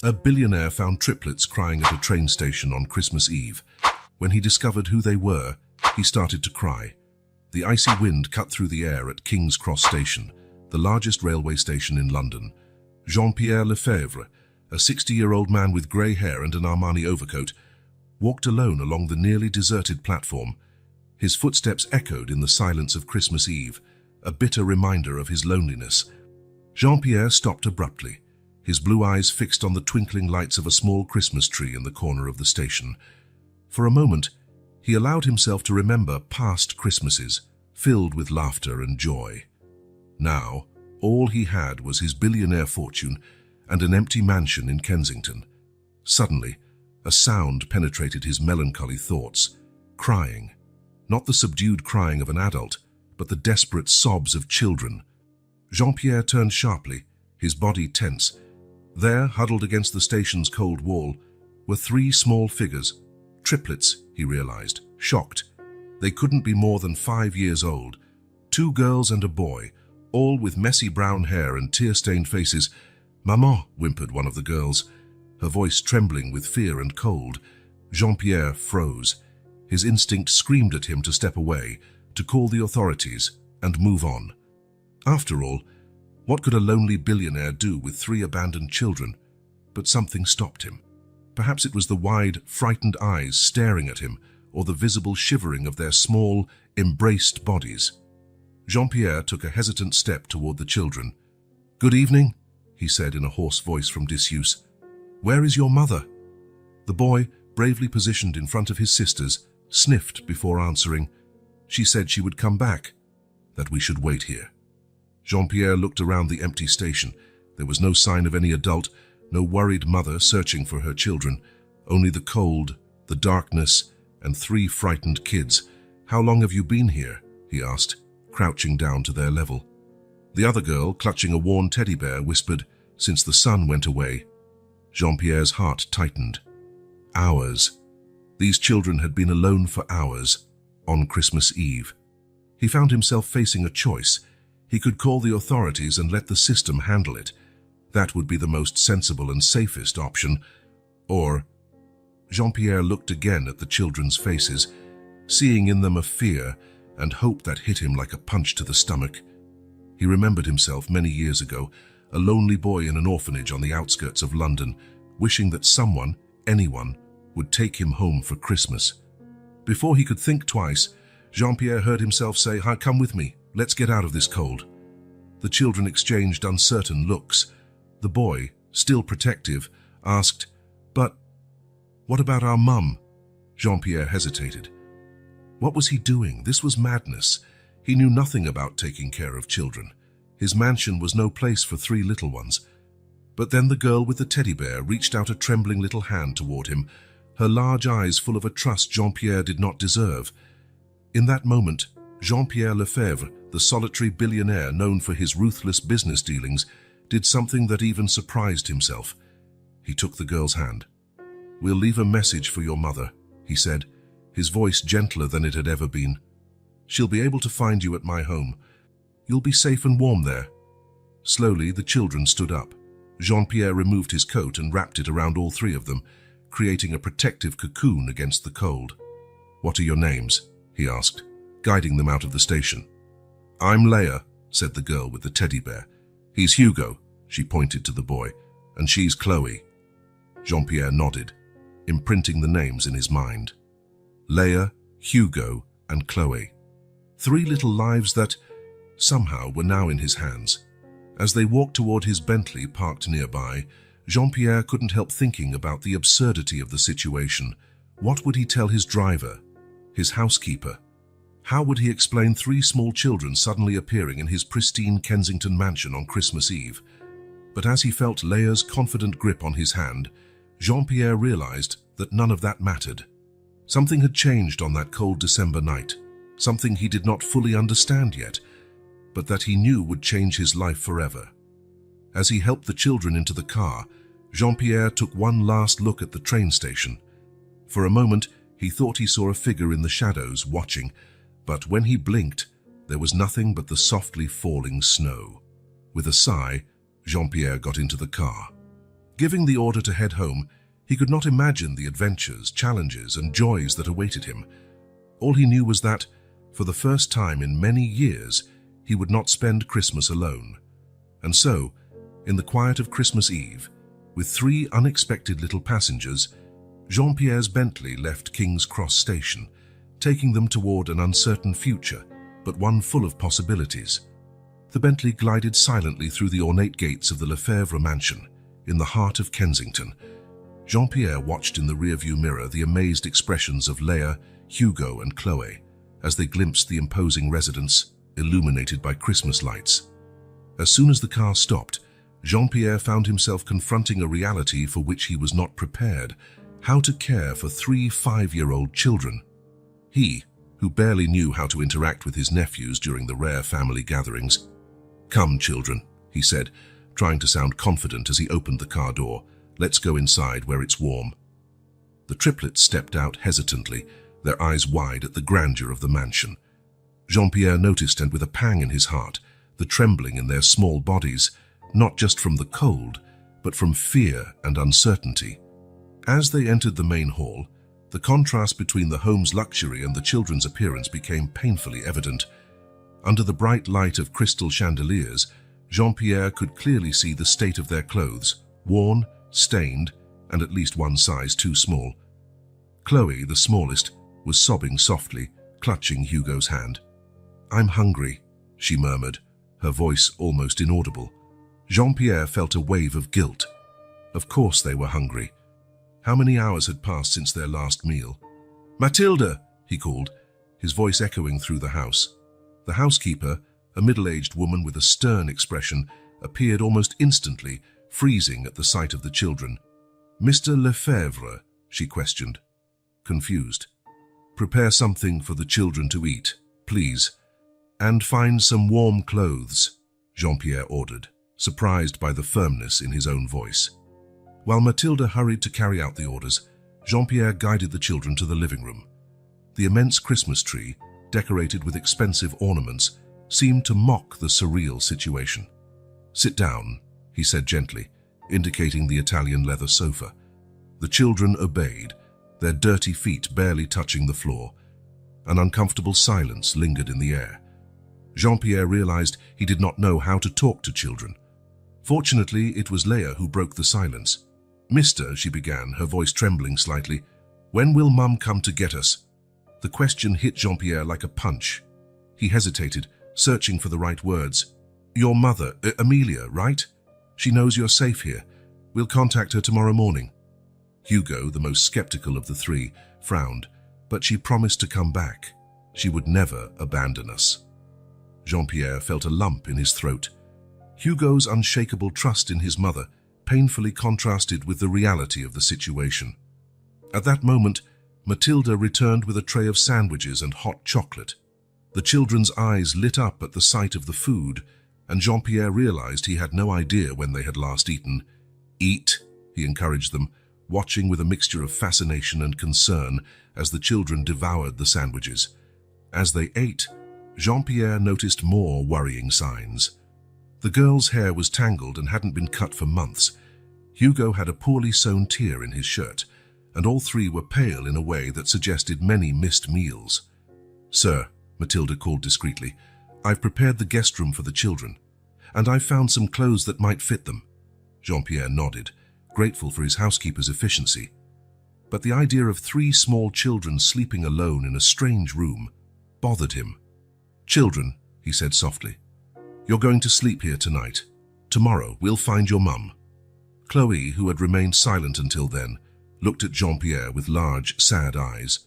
A billionaire found triplets crying at a train station on Christmas Eve. When he discovered who they were, he started to cry. The icy wind cut through the air at King's Cross Station, the largest railway station in London. Jean-Pierre Lefebvre, a 60-year-old man with grey hair and an Armani overcoat, walked alone along the nearly deserted platform. His footsteps echoed in the silence of Christmas Eve, a bitter reminder of his loneliness. Jean-Pierre stopped abruptly, his blue eyes fixed on the twinkling lights of a small Christmas tree in the corner of the station. For a moment, he allowed himself to remember past Christmases, filled with laughter and joy. Now, all he had was his billionaire fortune and an empty mansion in Kensington. Suddenly, a sound penetrated his melancholy thoughts. Crying. Not the subdued crying of an adult, but the desperate sobs of children. Jean-Pierre turned sharply, his body tense. There, huddled against the station's cold wall, were three small figures. Triplets, he realized, shocked. They couldn't be more than 5 years old. 2 girls and a boy, all with messy brown hair and tear-stained faces. "Maman," whimpered one of the girls, her voice trembling with fear and cold. Jean-Pierre froze. His instinct screamed at him to step away, to call the authorities, and move on. After all, what could a lonely billionaire do with 3 abandoned children? But something stopped him. Perhaps it was the wide, frightened eyes staring at him, or the visible shivering of their small, embraced bodies. Jean-Pierre took a hesitant step toward the children. "Good evening," he said in a hoarse voice from disuse. "Where is your mother?" The boy, bravely positioned in front of his sisters, sniffed before answering. "She said she would come back, that we should wait here." Jean-Pierre looked around the empty station. There was no sign of any adult, no worried mother searching for her children, only the cold, the darkness, and 3 frightened kids. "How long have you been here?" he asked, crouching down to their level. The other girl, clutching a worn teddy bear, whispered, "Since the sun went away." Jean-Pierre's heart tightened. Hours. These children had been alone for hours, on Christmas Eve. He found himself facing a choice. He could call the authorities and let the system handle it. That would be the most sensible and safest option. Or... Jean-Pierre looked again at the children's faces, seeing in them a fear and hope that hit him like a punch to the stomach. He remembered himself many years ago, a lonely boy in an orphanage on the outskirts of London, wishing that someone, anyone, would take him home for Christmas. Before he could think twice, Jean-Pierre heard himself say, "Hi, come with me. Let's get out of this cold." The children exchanged uncertain looks. The boy, still protective, asked, "But what about our mum?" Jean-Pierre hesitated. What was he doing? This was madness. He knew nothing about taking care of children. His mansion was no place for 3 little ones. But then the girl with the teddy bear reached out a trembling little hand toward him, her large eyes full of a trust Jean-Pierre did not deserve. In that moment, Jean-Pierre Lefebvre, the solitary billionaire known for his ruthless business dealings, did something that even surprised himself. He took the girl's hand. "We'll leave a message for your mother," he said, his voice gentler than it had ever been. "She'll be able to find you at my home. You'll be safe and warm there." Slowly, the children stood up. Jean-Pierre removed his coat and wrapped it around all 3 of them, creating a protective cocoon against the cold. "What are your names?" he asked, guiding them out of the station. "I'm Leia," said the girl with the teddy bear. "He's Hugo," she pointed to the boy, "and she's Chloe." Jean-Pierre nodded, imprinting the names in his mind. Leia, Hugo, and Chloe. 3 little lives that, somehow, were now in his hands. As they walked toward his Bentley parked nearby, Jean-Pierre couldn't help thinking about the absurdity of the situation. What would he tell his driver, his housekeeper? How would he explain 3 small children suddenly appearing in his pristine Kensington mansion on Christmas Eve? But as he felt Leia's confident grip on his hand, Jean-Pierre realized that none of that mattered. Something had changed on that cold December night, something he did not fully understand yet, but that he knew would change his life forever. As he helped the children into the car, Jean-Pierre took one last look at the train station. For a moment, he thought he saw a figure in the shadows watching, but when he blinked, there was nothing but the softly falling snow. With a sigh, Jean-Pierre got into the car. Giving the order to head home, he could not imagine the adventures, challenges, and joys that awaited him. All he knew was that, for the first time in many years, he would not spend Christmas alone. And so, in the quiet of Christmas Eve, with 3 unexpected little passengers, Jean-Pierre's Bentley left King's Cross Station, taking them toward an uncertain future, but one full of possibilities. The Bentley glided silently through the ornate gates of the Lefebvre mansion, in the heart of Kensington. Jean-Pierre watched in the rearview mirror the amazed expressions of Leah, Hugo, and Chloe, as they glimpsed the imposing residence, illuminated by Christmas lights. As soon as the car stopped, Jean-Pierre found himself confronting a reality for which he was not prepared: how to care for 3 5-year-old children. He, who barely knew how to interact with his nephews during the rare family gatherings. "Come, children," he said, trying to sound confident as he opened the car door. "Let's go inside where it's warm." The triplets stepped out hesitantly, their eyes wide at the grandeur of the mansion. Jean-Pierre noticed, and with a pang in his heart, the trembling in their small bodies, not just from the cold, but from fear and uncertainty. As they entered the main hall, the contrast between the home's luxury and the children's appearance became painfully evident. Under the bright light of crystal chandeliers, Jean-Pierre could clearly see the state of their clothes, worn, stained, and at least one size too small. Chloe, the smallest, was sobbing softly, clutching Hugo's hand. "I'm hungry," she murmured, her voice almost inaudible. Jean-Pierre felt a wave of guilt. Of course they were hungry. How many hours had passed since their last meal? "Matilda!" he called, his voice echoing through the house. The housekeeper, a middle-aged woman with a stern expression, appeared almost instantly, freezing at the sight of the children. "Mr. Lefebvre?" she questioned, confused. "Prepare something for the children to eat, please. And find some warm clothes," Jean-Pierre ordered, surprised by the firmness in his own voice. While Matilda hurried to carry out the orders, Jean-Pierre guided the children to the living room. The immense Christmas tree, decorated with expensive ornaments, seemed to mock the surreal situation. "Sit down," he said gently, indicating the Italian leather sofa. The children obeyed, their dirty feet barely touching the floor. An uncomfortable silence lingered in the air. Jean-Pierre realized he did not know how to talk to children. Fortunately, it was Leah who broke the silence. "Mister," she began, her voice trembling slightly, "when will Mum come to get us?" The question hit Jean-Pierre like a punch. He hesitated, searching for the right words. "Your mother, Amelia, right? She knows you're safe here. We'll contact her tomorrow morning." Hugo, the most skeptical of the 3, frowned, but she promised to come back. She would never abandon us. Jean-Pierre felt a lump in his throat. Hugo's unshakable trust in his mother painfully contrasted with the reality of the situation. At that moment, Matilda returned with a tray of sandwiches and hot chocolate. The children's eyes lit up at the sight of the food, and Jean-Pierre realized he had no idea when they had last eaten. "Eat," he encouraged them, watching with a mixture of fascination and concern as the children devoured the sandwiches. As they ate, Jean-Pierre noticed more worrying signs. The girl's hair was tangled and hadn't been cut for months. Hugo had a poorly sewn tear in his shirt, and all 3 were pale in a way that suggested many missed meals. "Sir," Matilda called discreetly, "I've prepared the guest room for the children, and I've found some clothes that might fit them." Jean-Pierre nodded, grateful for his housekeeper's efficiency. But the idea of 3 small children sleeping alone in a strange room bothered him. "Children," he said softly, "you're going to sleep here tonight. Tomorrow we'll find your mum." Chloe, who had remained silent until then, looked at Jean-Pierre with large, sad eyes.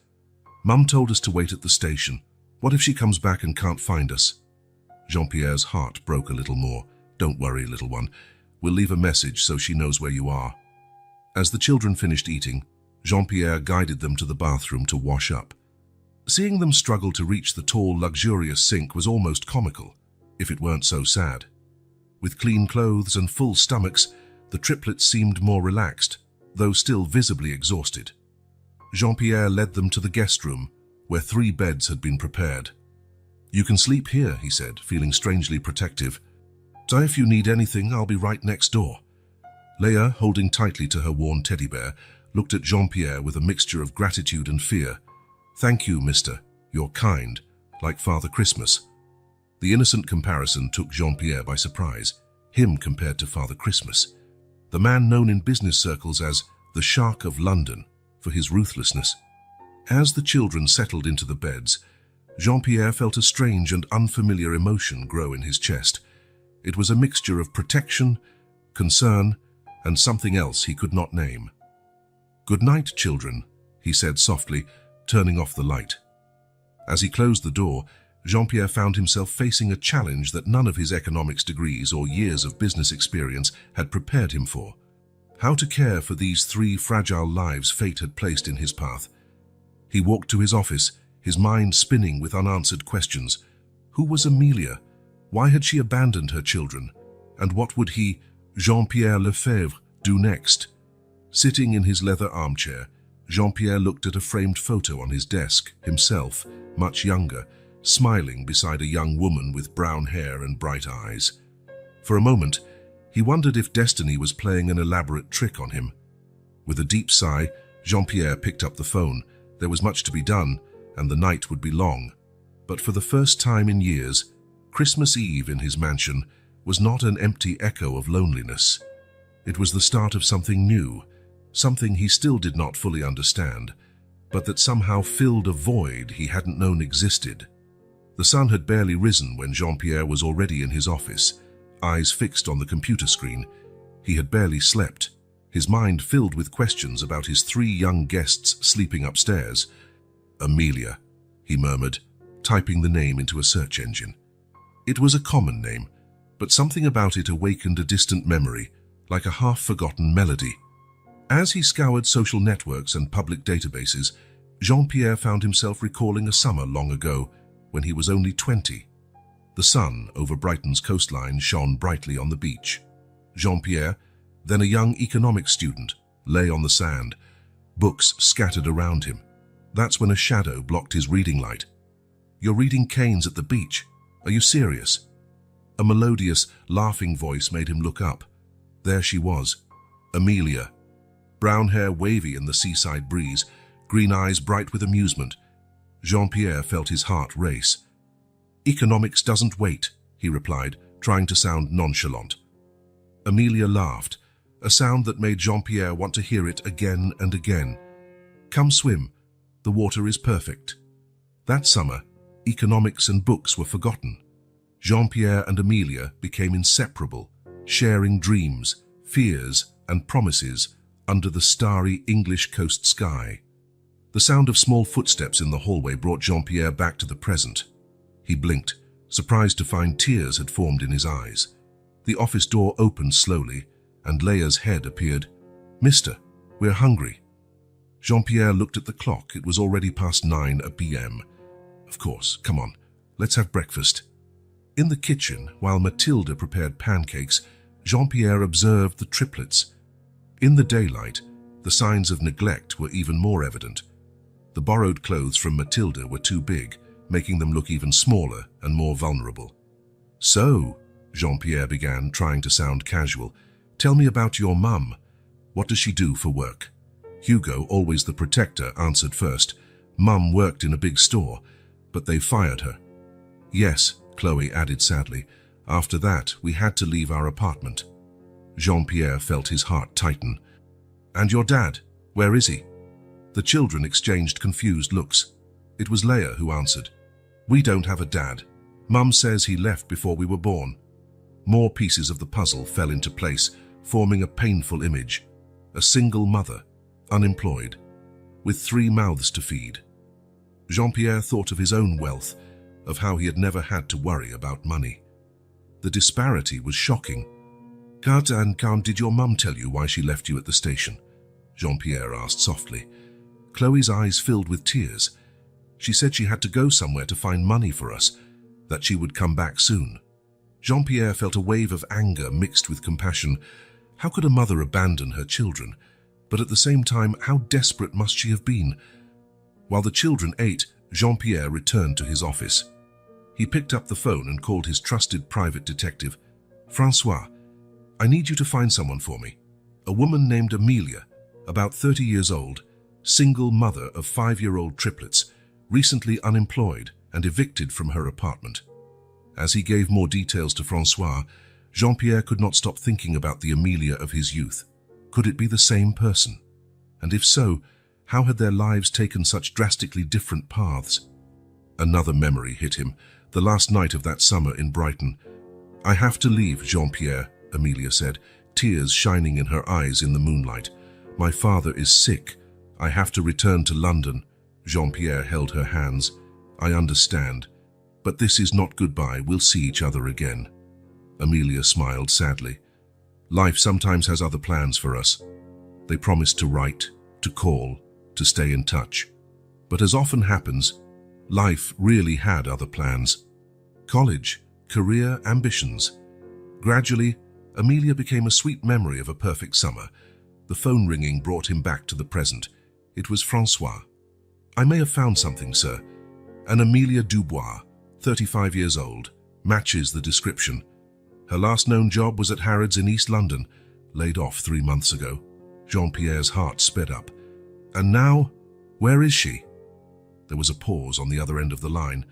"Mum told us to wait at the station. What if she comes back and can't find us?" Jean-Pierre's heart broke a little more. "Don't worry, little one. We'll leave a message so she knows where you are." As the children finished eating, Jean-Pierre guided them to the bathroom to wash up. Seeing them struggle to reach the tall, luxurious sink was almost comical, if it weren't so sad. With clean clothes and full stomachs, the triplets seemed more relaxed, though still visibly exhausted. Jean-Pierre led them to the guest room, where 3 beds had been prepared. "You can sleep here," he said, feeling strangely protective. "So if you need anything, I'll be right next door." Leia, holding tightly to her worn teddy bear, looked at Jean-Pierre with a mixture of gratitude and fear. "Thank you, mister. You're kind, like Father Christmas." The innocent comparison took Jean-Pierre by surprise, him compared to Father Christmas, the man known in business circles as the Shark of London for his ruthlessness. As the children settled into the beds, Jean-Pierre felt a strange and unfamiliar emotion grow in his chest. It was a mixture of protection, concern, and something else he could not name. "Good night, children," he said softly, turning off the light. As he closed the door, Jean-Pierre found himself facing a challenge that none of his economics degrees or years of business experience had prepared him for. How to care for these three fragile lives fate had placed in his path. He walked to his office, his mind spinning with unanswered questions. Who was Amelia? Why had she abandoned her children? And what would he, Jean-Pierre Lefebvre, do next? Sitting in his leather armchair, Jean-Pierre looked at a framed photo on his desk, himself, much younger, smiling beside a young woman with brown hair and bright eyes. For a moment, he wondered if destiny was playing an elaborate trick on him. With a deep sigh, Jean-Pierre picked up the phone. There was much to be done, and the night would be long. But for the first time in years, Christmas Eve in his mansion was not an empty echo of loneliness. It was the start of something new, something he still did not fully understand, but that somehow filled a void he hadn't known existed. The sun had barely risen when Jean-Pierre was already in his office, eyes fixed on the computer screen. He had barely slept, his mind filled with questions about his three young guests sleeping upstairs. "Amelia," he murmured, typing the name into a search engine. It was a common name, but something about it awakened a distant memory, like a half-forgotten melody. As he scoured social networks and public databases, Jean-Pierre found himself recalling a summer long ago, when he was only 20. The sun over Brighton's coastline shone brightly on the beach. Jean-Pierre, then a young economics student, lay on the sand, books scattered around him. That's when a shadow blocked his reading light. "You're reading Keynes at the beach. Are you serious?" A melodious, laughing voice made him look up. There she was, Amelia. Brown hair wavy in the seaside breeze, green eyes bright with amusement. Jean-Pierre felt his heart race. "Economics doesn't wait," he replied, trying to sound nonchalant. Amelia laughed, a sound that made Jean-Pierre want to hear it again and again. "Come swim. The water is perfect." That summer, economics and books were forgotten. Jean-Pierre and Amelia became inseparable, sharing dreams, fears, and promises under the starry English coast sky. The sound of small footsteps in the hallway brought Jean-Pierre back to the present. He blinked, surprised to find tears had formed in his eyes. The office door opened slowly, and Leia's head appeared. "Mister, we're hungry." Jean-Pierre looked at the clock. It was already past 9 p.m. "Of course, come on, let's have breakfast." In the kitchen, while Mathilde prepared pancakes, Jean-Pierre observed the triplets. In the daylight, the signs of neglect were even more evident. The borrowed clothes from Mathilde were too big, making them look even smaller and more vulnerable. "So," Jean-Pierre began, trying to sound casual, "tell me about your mum. What does she do for work?" Hugo, always the protector, answered first. "Mum worked in a big store, but they fired her." "Yes," Chloe added sadly. "After that, we had to leave our apartment." Jean-Pierre felt his heart tighten. "And your dad, where is he?" The children exchanged confused looks. It was Leia who answered. "We don't have a dad. Mum says he left before we were born." More pieces of the puzzle fell into place, forming a painful image. A single mother, unemployed, with 3 mouths to feed. Jean-Pierre thought of his own wealth, of how he had never had to worry about money. The disparity was shocking. Did your mum tell you why she left you at the station?" Jean-Pierre asked softly. Chloe's eyes filled with tears. "She said she had to go somewhere to find money for us, that she would come back soon." Jean-Pierre felt a wave of anger mixed with compassion. How could a mother abandon her children? But at the same time, how desperate must she have been? While the children ate, Jean-Pierre returned to his office. He picked up the phone and called his trusted private detective. "Francois, I need you to find someone for me." A woman named Amelia, about 30 years old, single mother of 5-year-old triplets, recently unemployed and evicted from her apartment. As he gave more details to Francois, Jean-Pierre could not stop thinking about the Amelia of his youth. Could it be the same person? And if so, how had their lives taken such drastically different paths? Another memory hit him, the last night of that summer in Brighton. "I have to leave, Jean-Pierre," Amelia said, tears shining in her eyes in the moonlight. "My father is sick. I have to return to London." Jean-Pierre held her hands. "I understand. But this is not goodbye. We'll see each other again." Amelia smiled sadly. "Life sometimes has other plans for us." They promised to write, to call, to stay in touch. But as often happens, life really had other plans. College, career, ambitions. Gradually, Amelia became a sweet memory of a perfect summer. The phone ringing brought him back to the present. It was Francois. "I may have found something, sir." An Amelia Dubois, 35 years old, matches the description. Her last known job was at Harrods in East London, laid off 3 months ago. Jean-Pierre's heart sped up. "And now, where is she?" There was a pause on the other end of the line.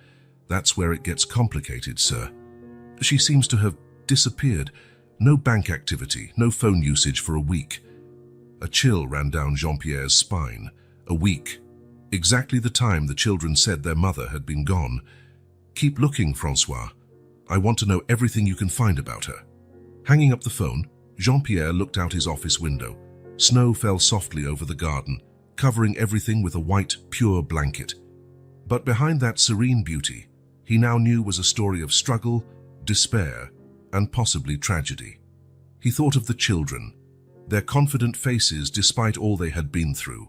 "That's where it gets complicated, sir. She seems to have disappeared. No bank activity, no phone usage for a week." A chill ran down Jean-Pierre's spine. A week. Exactly the time the children said their mother had been gone. "Keep looking, Francois. I want to know everything you can find about her." Hanging up the phone, Jean-Pierre looked out his office window. Snow fell softly over the garden, covering everything with a white, pure blanket. But behind that serene beauty, he now knew was a story of struggle, despair, and possibly tragedy. He thought of the children, their confident faces despite all they had been through.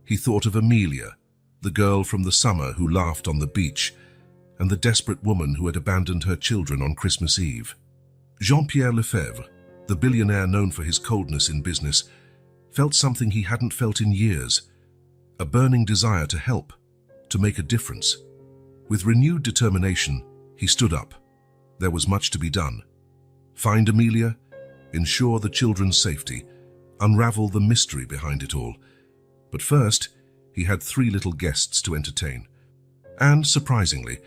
He thought of Amelia, the girl from the summer who laughed on the beach, and the desperate woman who had abandoned her children on Christmas Eve. Jean-Pierre Lefebvre, the billionaire known for his coldness in business, felt something he hadn't felt in years, a burning desire to help, to make a difference. With renewed determination, he stood up. There was much to be done. Find Amelia, ensure the children's safety, unravel the mystery behind it all. But first, he had 3 little guests to entertain. And, surprisingly,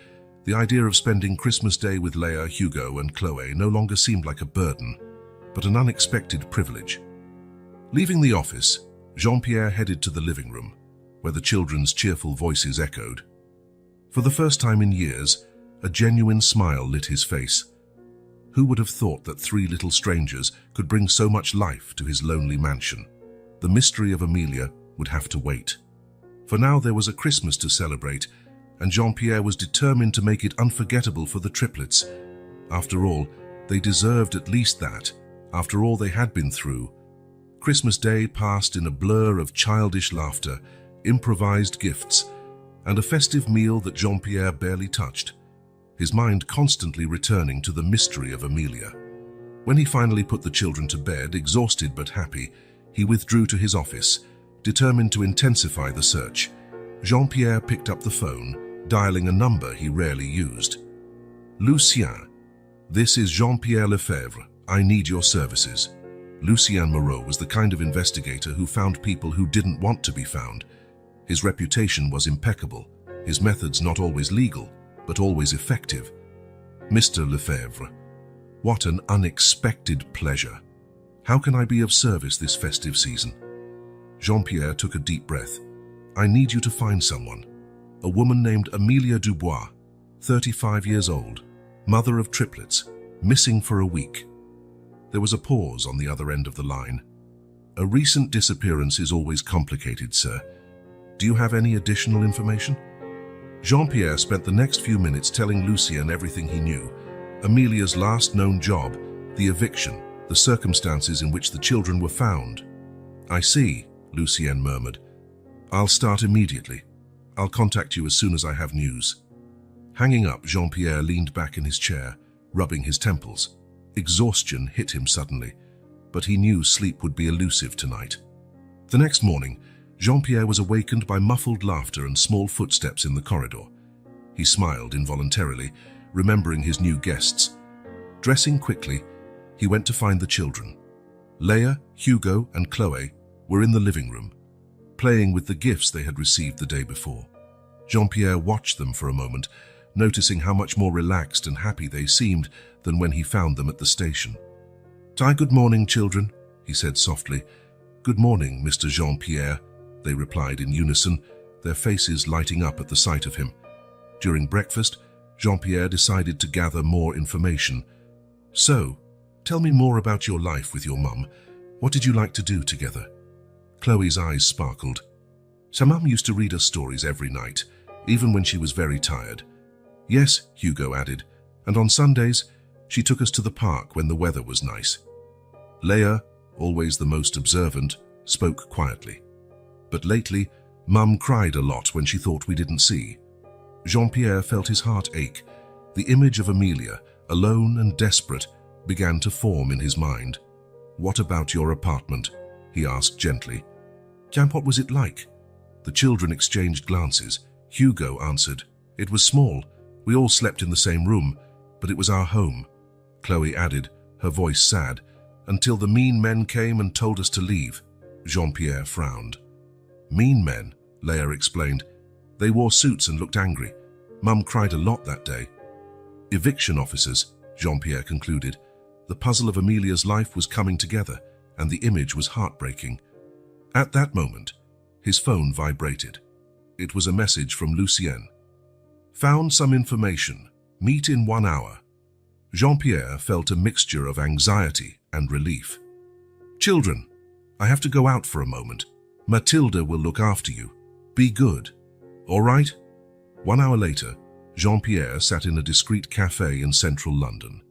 the idea of spending Christmas Day with Leia, Hugo, and Chloe no longer seemed like a burden, but an unexpected privilege. Leaving the office, Jean-Pierre headed to the living room, where the children's cheerful voices echoed. For the first time in years, a genuine smile lit his face. Who would have thought that 3 little strangers could bring so much life to his lonely mansion? The mystery of Amelia would have to wait. For now there was a Christmas to celebrate, and Jean-Pierre was determined to make it unforgettable for the triplets. After all, they deserved at least that, after all they had been through. Christmas Day passed in a blur of childish laughter, improvised gifts, and a festive meal that Jean-Pierre barely touched, his mind constantly returning to the mystery of Amelia. When he finally put the children to bed, exhausted but happy, he withdrew to his office, determined to intensify the search. Jean-Pierre picked up the phone, dialing a number he rarely used. "Lucien, this is Jean-Pierre Lefebvre. I need your services." Lucien Moreau was the kind of investigator who found people who didn't want to be found. His reputation was impeccable, his methods not always legal, but always effective. "Mr. Lefebvre, what an unexpected pleasure. How can I be of service this festive season?" Jean-Pierre took a deep breath. "I need you to find someone. A woman named Amelia Dubois, 35 years old, mother of triplets, missing for a week." There was a pause on the other end of the line. "A recent disappearance is always complicated, sir. Do you have any additional information?" Jean-Pierre spent the next few minutes telling Lucien everything he knew. Amelia's last known job, the eviction, the circumstances in which the children were found. "I see," Lucien murmured. "I'll start immediately. I'll contact you as soon as I have news." Hanging up, Jean-Pierre leaned back in his chair, rubbing his temples. Exhaustion hit him suddenly, but he knew sleep would be elusive tonight. The next morning, Jean-Pierre was awakened by muffled laughter and small footsteps in the corridor. He smiled involuntarily, remembering his new guests. Dressing quickly, he went to find the children. Leia, Hugo, and Chloe were in the living room, playing with the gifts they had received the day before. Jean-Pierre watched them for a moment, noticing how much more relaxed and happy they seemed than when he found them at the station. "Good morning, children," he said softly. "Good morning, Mr. Jean-Pierre," they replied in unison, their faces lighting up at the sight of him. During breakfast, Jean-Pierre decided to gather more information. "So, tell me more about your life with your mum. What did you like to do together?" Chloe's eyes sparkled. "So Mum used to read us stories every night, even when she was very tired." "Yes," Hugo added, "and on Sundays, she took us to the park when the weather was nice." Leia, always the most observant, spoke quietly. "But lately, Mum cried a lot when she thought we didn't see." Jean-Pierre felt his heart ache. The image of Amelia, alone and desperate, began to form in his mind. "What about your apartment?" he asked gently. "What was it like?" The children exchanged glances. Hugo answered, "It was small. We all slept in the same room, but it was our home." Chloe added, her voice sad, "Until the mean men came and told us to leave." Jean-Pierre frowned. "Mean men?" Leia explained. "They wore suits and looked angry. Mum cried a lot that day." "Eviction officers," Jean-Pierre concluded. The puzzle of Amelia's life was coming together, and the image was heartbreaking. At that moment, his phone vibrated. It was a message from Lucien. "Found some information. Meet in 1 hour." Jean-Pierre felt a mixture of anxiety and relief. "Children, I have to go out for a moment. Matilda will look after you. Be good. All right?" 1 hour later, Jean-Pierre sat in a discreet cafe in central London.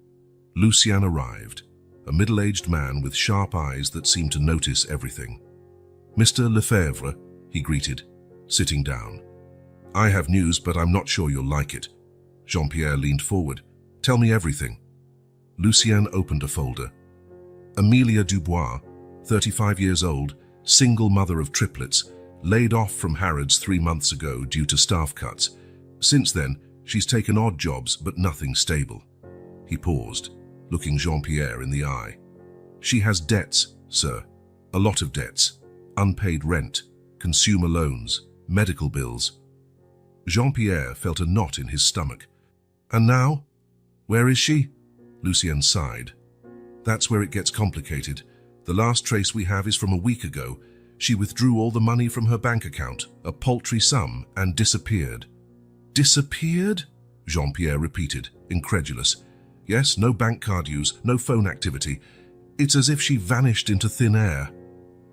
Lucien arrived, a middle-aged man with sharp eyes that seemed to notice everything. "Mr. Lefebvre," he greeted, sitting down. "I have news, but I'm not sure you'll like it." Jean-Pierre leaned forward. "Tell me everything." Lucien opened a folder. Amelia Dubois, 35 years old, single mother of triplets, laid off from Harrods 3 months ago due to staff cuts. Since then, she's taken odd jobs, but nothing stable. He paused, looking Jean-Pierre in the eye. "She has debts, sir. A lot of debts. Unpaid rent, consumer loans, medical bills." Jean-Pierre felt a knot in his stomach. "And now? Where is she?" Lucien sighed. "That's where it gets complicated. The last trace we have is from a week ago. She withdrew all the money from her bank account, a paltry sum, and disappeared." "Disappeared?" Jean-Pierre repeated, incredulous. "Yes, no bank card use, no phone activity. It's as if she vanished into thin air."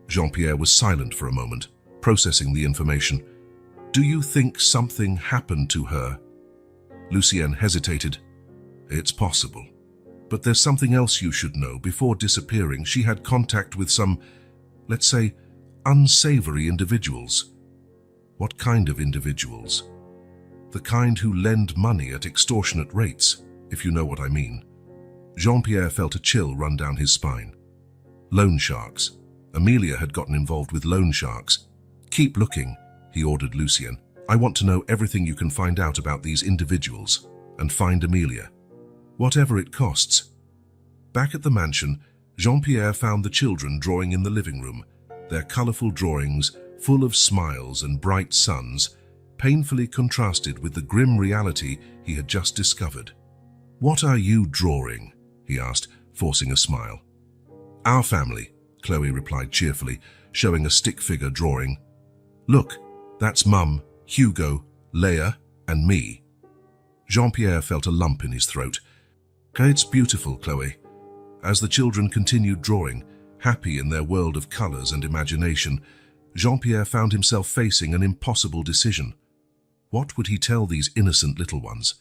Jean-Pierre was silent for a moment, processing the information. "Do you think something happened to her?" Lucien hesitated. "It's possible. But there's something else you should know. Before disappearing, she had contact with some, let's say, unsavory individuals." "What kind of individuals?" "The kind who lend money at extortionate rates, if you know what I mean." Jean-Pierre felt a chill run down his spine. Loan sharks. Amelia had gotten involved with loan sharks. "Keep looking," he ordered Lucien. "I want to know everything you can find out about these individuals, and find Amelia. Whatever it costs." Back at the mansion, Jean-Pierre found the children drawing in the living room, their colorful drawings, full of smiles and bright suns, painfully contrasted with the grim reality he had just discovered. "What are you drawing?" he asked, forcing a smile. "Our family," Chloe replied cheerfully, showing a stick figure drawing. "Look, that's Mum, Hugo, Leia, and me." Jean-Pierre felt a lump in his throat. "It's beautiful, Chloe." As the children continued drawing, happy in their world of colors and imagination, Jean-Pierre found himself facing an impossible decision. What would he tell these innocent little ones?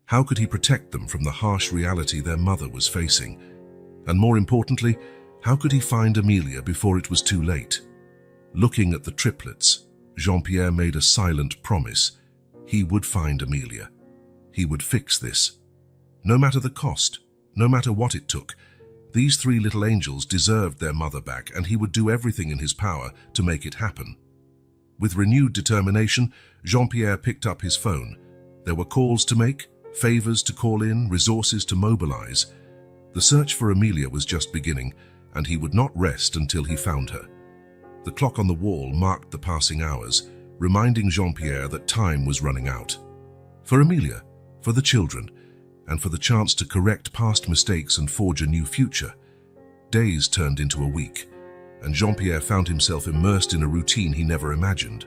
How could he protect them from the harsh reality their mother was facing? And more importantly, how could he find Amelia before it was too late? Looking at the triplets, Jean-Pierre made a silent promise. He would find Amelia. He would fix this. No matter the cost, no matter what it took, these 3 little angels deserved their mother back, and he would do everything in his power to make it happen. With renewed determination, Jean-Pierre picked up his phone. There were calls to make, favors to call in, resources to mobilize. The search for Amelia was just beginning, and he would not rest until he found her. The clock on the wall marked the passing hours, reminding Jean-Pierre that time was running out. For Amelia, for the children, and for the chance to correct past mistakes and forge a new future, days turned into a week, and Jean-Pierre found himself immersed in a routine he never imagined.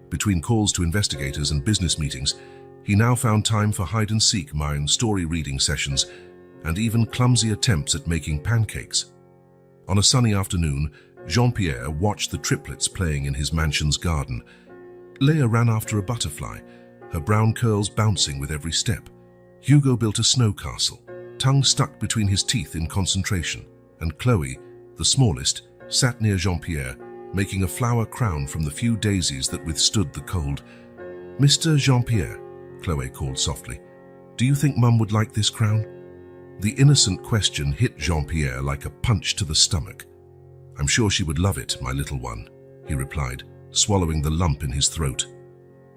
Between calls to investigators and business meetings, he now found time for hide-and-seek mind story reading sessions and even clumsy attempts at making pancakes. On a sunny afternoon, Jean-Pierre watched the triplets playing in his mansion's garden. Leah ran after a butterfly, her brown curls bouncing with every step. Hugo built a snow castle, tongue stuck between his teeth in concentration, and Chloe, the smallest, sat near Jean-Pierre, making a flower crown from the few daisies that withstood the cold. "Mr. Jean-Pierre," Chloe called softly, "do you think Mum would like this crown?" The innocent question hit Jean-Pierre like a punch to the stomach. "I'm sure she would love it, my little one," he replied, swallowing the lump in his throat.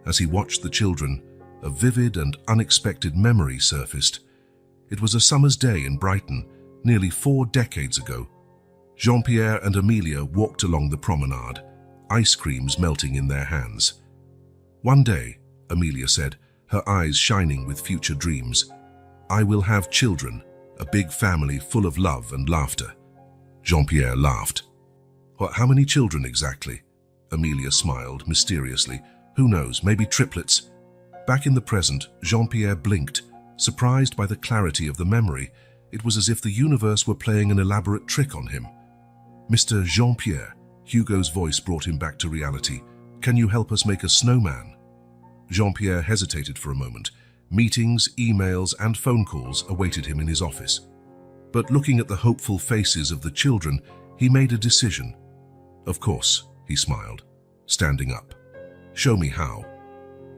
As he watched the children, a vivid and unexpected memory surfaced. It was a summer's day in Brighton, nearly 4 decades ago. Jean-Pierre and Amelia walked along the promenade, ice creams melting in their hands. "One day," Amelia said, her eyes shining with future dreams, "I will have children, a big family full of love and laughter." Jean-Pierre laughed. "What, how many children exactly?" Amelia smiled mysteriously. "Who knows, maybe triplets." Back in the present, Jean-Pierre blinked, surprised by the clarity of the memory. It was as if the universe were playing an elaborate trick on him. "Mr. Jean-Pierre," Hugo's voice brought him back to reality. "Can you help us make a snowman?" Jean-Pierre hesitated for a moment. Meetings, emails, and phone calls awaited him in his office. But looking at the hopeful faces of the children, he made a decision. "Of course," he smiled, standing up. "Show me how."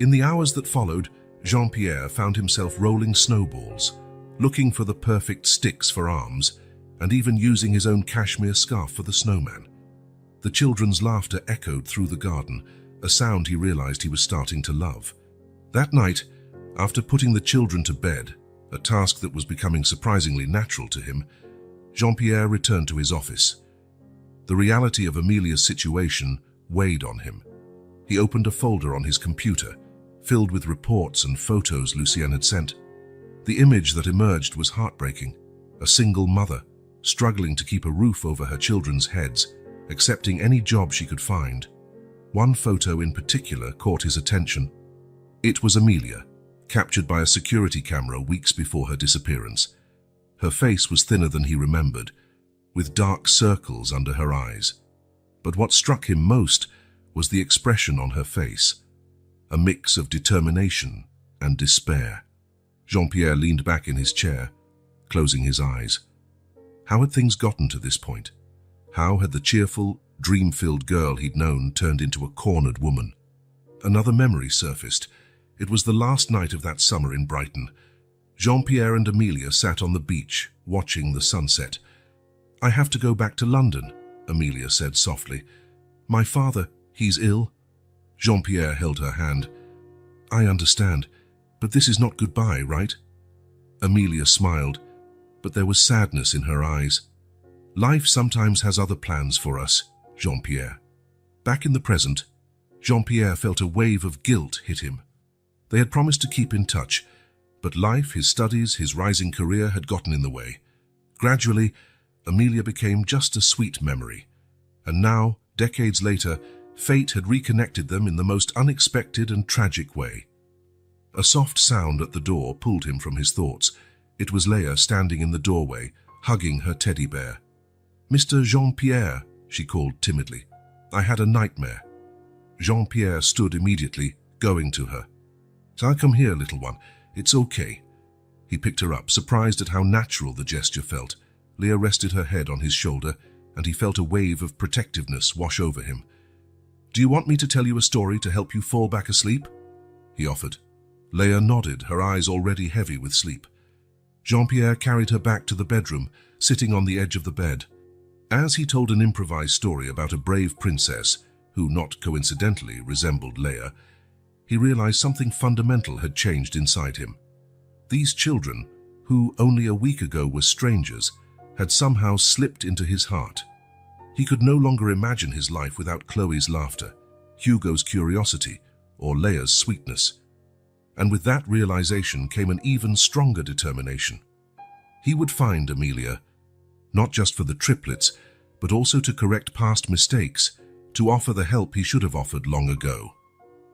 In the hours that followed, Jean-Pierre found himself rolling snowballs, looking for the perfect sticks for arms, and even using his own cashmere scarf for the snowman. The children's laughter echoed through the garden, a sound he realized he was starting to love. That night, after putting the children to bed, a task that was becoming surprisingly natural to him, Jean-Pierre returned to his office. The reality of Amelia's situation weighed on him. He opened a folder on his computer, filled with reports and photos Lucien had sent. The image that emerged was heartbreaking. A single mother, struggling to keep a roof over her children's heads, accepting any job she could find. One photo in particular caught his attention. It was Amelia, captured by a security camera weeks before her disappearance. Her face was thinner than he remembered, with dark circles under her eyes. But what struck him most was the expression on her face, a mix of determination and despair. Jean-Pierre leaned back in his chair, closing his eyes. How had things gotten to this point? How had the cheerful, dream-filled girl he'd known turned into a cornered woman? Another memory surfaced. It was the last night of that summer in Brighton. Jean-Pierre and Amelia sat on the beach, watching the sunset. "I have to go back to London," Amelia said softly. "My father, he's ill." Jean-Pierre held her hand. "I understand, but this is not goodbye, right?" Amelia smiled, but there was sadness in her eyes. "Life sometimes has other plans for us, Jean-Pierre." Back in the present, Jean-Pierre felt a wave of guilt hit him. They had promised to keep in touch, but life, his studies, his rising career had gotten in the way. Gradually, Amelia became just a sweet memory. And now, decades later, fate had reconnected them in the most unexpected and tragic way. A soft sound at the door pulled him from his thoughts. It was Leah standing in the doorway, hugging her teddy bear. "Mr. Jean-Pierre," she called timidly. "I had a nightmare." Jean-Pierre stood immediately, going to her. "I'll come here, little one. It's okay." He picked her up, surprised at how natural the gesture felt. Leah rested her head on his shoulder, and he felt a wave of protectiveness wash over him. "Do you want me to tell you a story to help you fall back asleep?" he offered. Leah nodded, her eyes already heavy with sleep. Jean-Pierre carried her back to the bedroom, sitting on the edge of the bed. As he told an improvised story about a brave princess, who not coincidentally resembled Leah, he realized something fundamental had changed inside him. These children, who only a week ago were strangers, had somehow slipped into his heart. He could no longer imagine his life without Chloe's laughter, Hugo's curiosity, or Leia's sweetness. And with that realization came an even stronger determination. He would find Amelia, not just for the triplets, but also to correct past mistakes, to offer the help he should have offered long ago.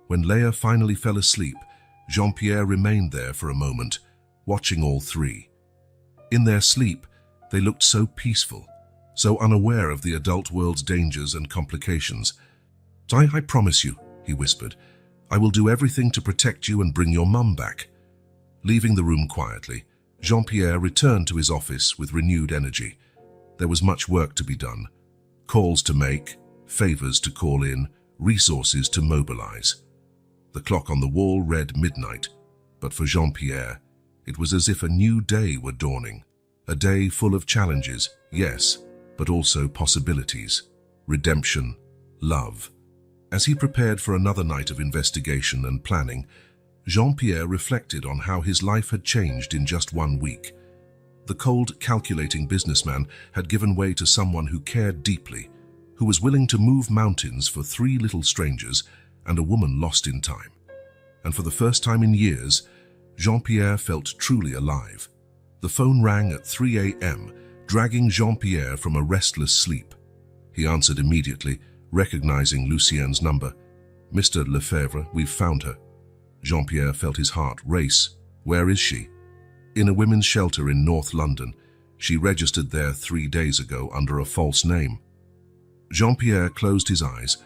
When Leia finally fell asleep, Jean-Pierre remained there for a moment, watching all three. In their sleep, they looked so peaceful, so unaware of the adult world's dangers and complications. I promise you, he whispered, I will do everything to protect you and bring your mum back. Leaving the room quietly, Jean-Pierre returned to his office with renewed energy. There was much work to be done. Calls to make, favors to call in, resources to mobilize. The clock on the wall read midnight, but for Jean-Pierre, it was as if a new day were dawning. A day full of challenges, yes, but also possibilities, redemption, love. As he prepared for another night of investigation and planning, Jean-Pierre reflected on how his life had changed in just 1 week. The cold, calculating businessman had given way to someone who cared deeply, who was willing to move mountains for 3 little strangers and a woman lost in time. And for the first time in years, Jean-Pierre felt truly alive. The phone rang at 3 a.m., dragging Jean-Pierre from a restless sleep. He answered immediately, recognizing Lucien's number. Mr. Lefebvre, we've found her. Jean-Pierre felt his heart race. Where is she? In a women's shelter in North London. She registered there 3 days ago under a false name. Jean-Pierre closed his eyes,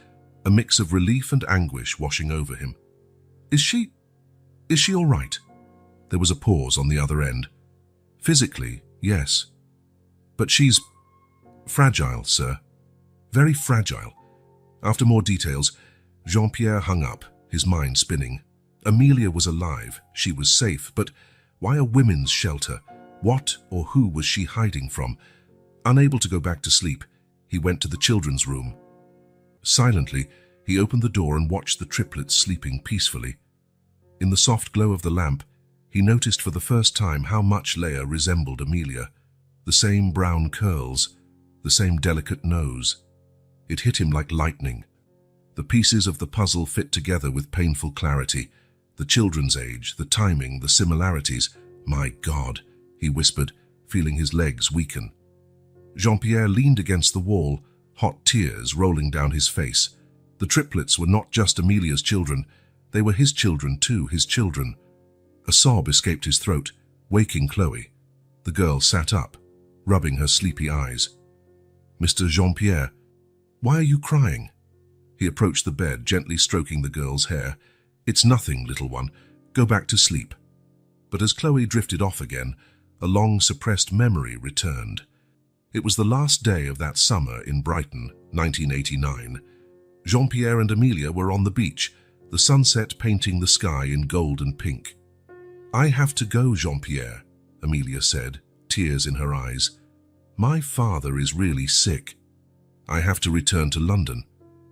a mix of relief and anguish washing over him. Is she all right? There was a pause on the other end. Physically, yes. But she's fragile, sir. Very fragile. After more details, Jean-Pierre hung up, his mind spinning. Amelia was alive, she was safe, but why a women's shelter? What or who was she hiding from? Unable to go back to sleep, he went to the children's room. Silently, he opened the door and watched the triplets sleeping peacefully. In the soft glow of the lamp, he noticed for the first time how much Leia resembled Amelia. The same brown curls, the same delicate nose. It hit him like lightning. The pieces of the puzzle fit together with painful clarity. The children's age, the timing, the similarities. My God, he whispered, feeling his legs weaken. Jean-Pierre leaned against the wall, hot tears rolling down his face. The triplets were not just Amelia's children, they were his children too, his children. A sob escaped his throat, waking Chloe. The girl sat up, rubbing her sleepy eyes. Mr. Jean-Pierre, why are you crying? He approached the bed, gently stroking the girl's hair. It's nothing, little one. Go back to sleep. But as Chloe drifted off again, a long suppressed memory returned. It was the last day of that summer in Brighton, 1989. Jean-Pierre and Amelia were on the beach, the sunset painting the sky in gold and pink. I have to go, Jean-Pierre, Amelia said, tears in her eyes. My father is really sick. I have to return to London.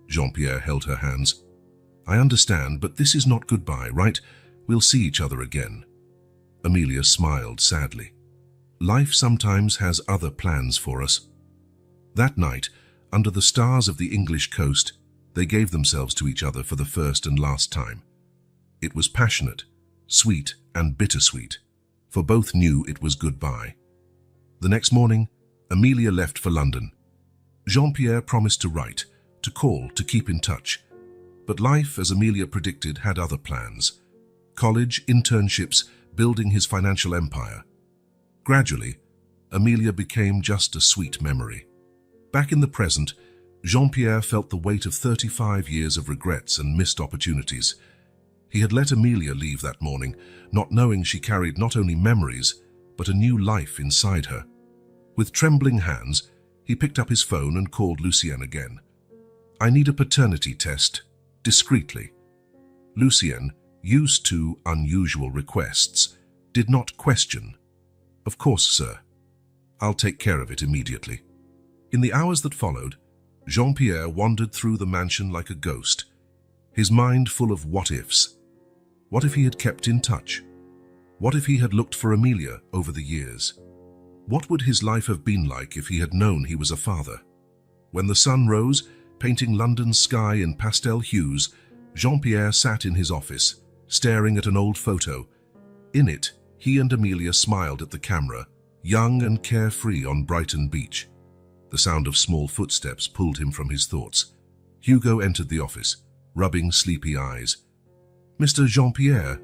Jean-Pierre held her hands. I understand, but this is not goodbye, right? We'll see each other again. Amelia smiled sadly. Life sometimes has other plans for us. That night, under the stars of the English coast, they gave themselves to each other for the first and last time. It was passionate, sweet and bittersweet, for both knew it was goodbye. The next morning, Amelia left for London. Jean-Pierre promised to write, to call, to keep in touch. But life, as Amelia predicted, had other plans. College, internships, building his financial empire. Gradually, Amelia became just a sweet memory. Back in the present, Jean-Pierre felt the weight of 35 years of regrets and missed opportunities. He had let Amelia leave that morning, not knowing she carried not only memories, but a new life inside her. With trembling hands, he picked up his phone and called Lucienne again. I need a paternity test, discreetly. Lucienne, used to unusual requests, did not question. Of course, sir. I'll take care of it immediately. In the hours that followed, Jean-Pierre wandered through the mansion like a ghost, his mind full of what-ifs. What if he had kept in touch? What if he had looked for Amelia over the years? What would his life have been like if he had known he was a father? When the sun rose, painting London's sky in pastel hues, Jean-Pierre sat in his office, staring at an old photo. In it, he and Amelia smiled at the camera, young and carefree on Brighton Beach. The sound of small footsteps pulled him from his thoughts. Hugo entered the office, rubbing sleepy eyes. "Mr. Jean-Pierre?"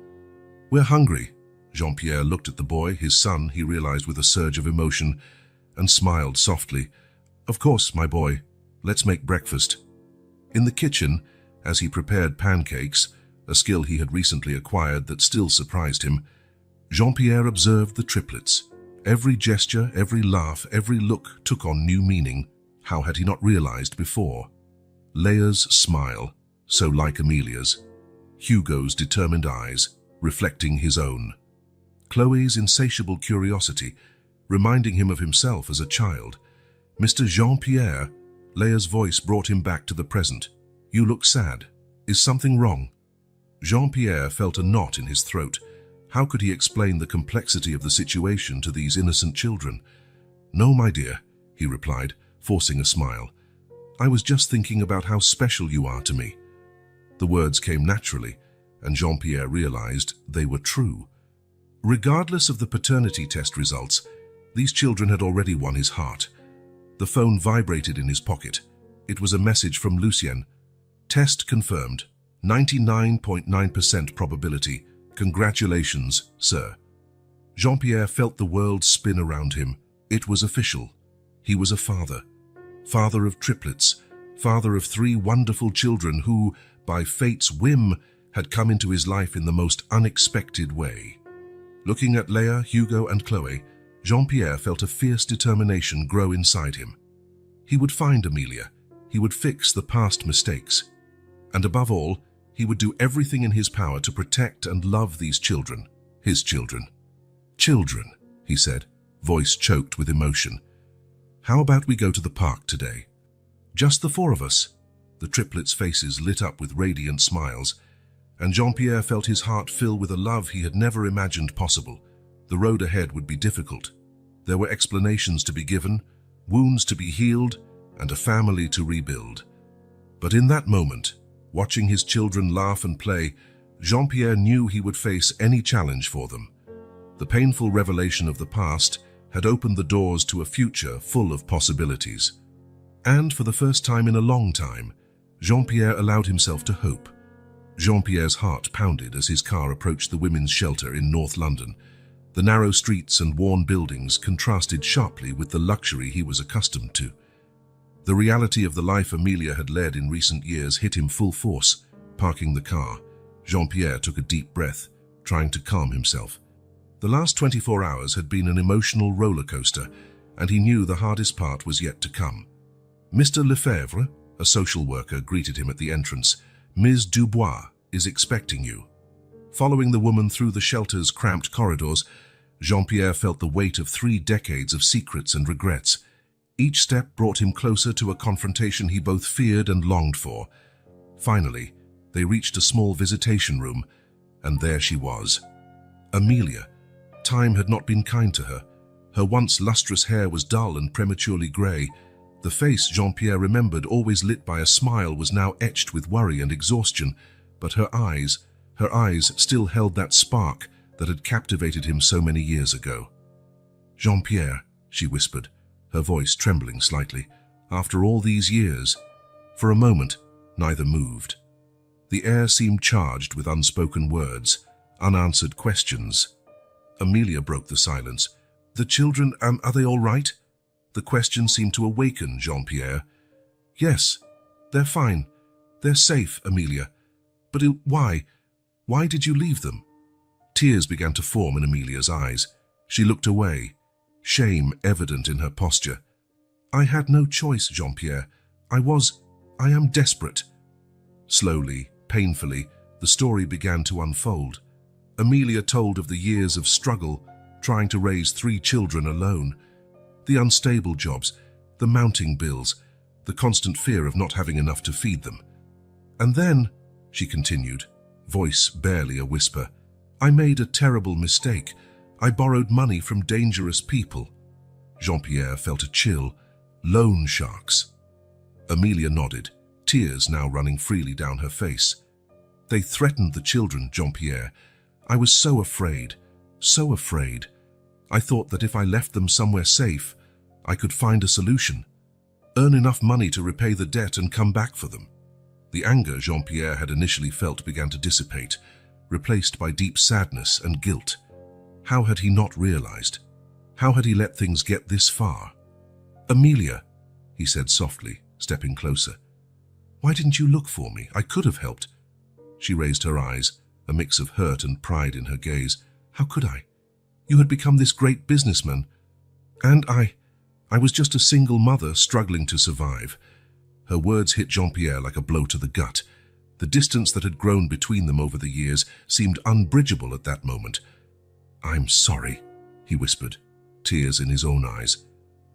"We're hungry." Jean-Pierre looked at the boy, his son, he realized with a surge of emotion, and smiled softly. "Of course, my boy. Let's make breakfast." In the kitchen, as he prepared pancakes, a skill he had recently acquired that still surprised him, Jean-Pierre observed the triplets. Every gesture, every laugh, every look took on new meaning. How had he not realized before? Leia's smile, so like Amelia's. Hugo's determined eyes, reflecting his own. Chloe's insatiable curiosity, reminding him of himself as a child. "Mr. Jean-Pierre," Leia's voice brought him back to the present. "You look sad. Is something wrong?" Jean-Pierre felt a knot in his throat. How could he explain the complexity of the situation to these innocent children? "No, my dear," he replied, forcing a smile. "I was just thinking about how special you are to me." The words came naturally, and Jean-Pierre realized they were true. Regardless of the paternity test results, these children had already won his heart. The phone vibrated in his pocket. It was a message from Lucien. "Test confirmed. 99.9% probability. Congratulations, sir." Jean-Pierre felt the world spin around him. It was official. He was a father. Father of triplets. Father of 3 wonderful children who, by fate's whim, had come into his life in the most unexpected way. Looking at Leia, Hugo, and Chloe, Jean-Pierre felt a fierce determination grow inside him. He would find Amelia. He would fix the past mistakes. And above all, he would do everything in his power to protect and love these children, his children. "Children," he said, voice choked with emotion. "How about we go to the park today? Just the 4 of us." The triplets' faces lit up with radiant smiles, and Jean-Pierre felt his heart fill with a love he had never imagined possible. The road ahead would be difficult. There were explanations to be given, wounds to be healed, and a family to rebuild. But in that moment, watching his children laugh and play, Jean-Pierre knew he would face any challenge for them. The painful revelation of the past had opened the doors to a future full of possibilities. And for the first time in a long time, Jean-Pierre allowed himself to hope. Jean-Pierre's heart pounded as his car approached the women's shelter in North London. The narrow streets and worn buildings contrasted sharply with the luxury he was accustomed to. The reality of the life Amelia had led in recent years hit him full force. Parking the car, Jean-Pierre took a deep breath, trying to calm himself. The last 24 hours had been an emotional roller coaster, and he knew the hardest part was yet to come. "Mr. Lefebvre," a social worker, greeted him at the entrance. "Ms. Dubois is expecting you." Following the woman through the shelter's cramped corridors, Jean-Pierre felt the weight of 3 decades of secrets and regrets. Each step brought him closer to a confrontation he both feared and longed for. Finally, they reached a small visitation room, and there she was. Amelia. Time had not been kind to her. Her once lustrous hair was dull and prematurely grey. The face Jean-Pierre remembered, always lit by a smile, was now etched with worry and exhaustion, but her eyes still held that spark that had captivated him so many years ago. "Jean-Pierre," she whispered, her voice trembling slightly, "after all these years." For a moment, neither moved. The air seemed charged with unspoken words, unanswered questions. Amelia broke the silence. "The children, are they all right?" The question seemed to awaken Jean-Pierre. "Yes, they're fine. They're safe, Amelia. But why? Why did you leave them?" Tears began to form in Amelia's eyes. She looked away, shame evident in her posture. "I had no choice, Jean-Pierre. I am desperate." Slowly, painfully, the story began to unfold. Amelia told of the years of struggle, trying to raise 3 children alone. The unstable jobs, the mounting bills, the constant fear of not having enough to feed them. "And then," she continued, voice barely a whisper, "I made a terrible mistake. I borrowed money from dangerous people." Jean-Pierre felt a chill. Loan sharks. Amelia nodded, tears now running freely down her face. They threatened the children, Jean-Pierre. I was so afraid, so afraid. I thought that if I left them somewhere safe, I could find a solution, earn enough money to repay the debt and come back for them. The anger Jean-Pierre had initially felt began to dissipate, replaced by deep sadness and guilt. How had he not realized? How had he let things get this far? Amelia, he said softly, stepping closer. Why didn't you look for me? I could have helped. She raised her eyes, a mix of hurt and pride in her gaze. How could I? You had become this great businessman. And I was just a single mother struggling to survive. Her words hit Jean-Pierre like a blow to the gut. The distance that had grown between them over the years seemed unbridgeable at that moment. I'm sorry, he whispered, tears in his own eyes.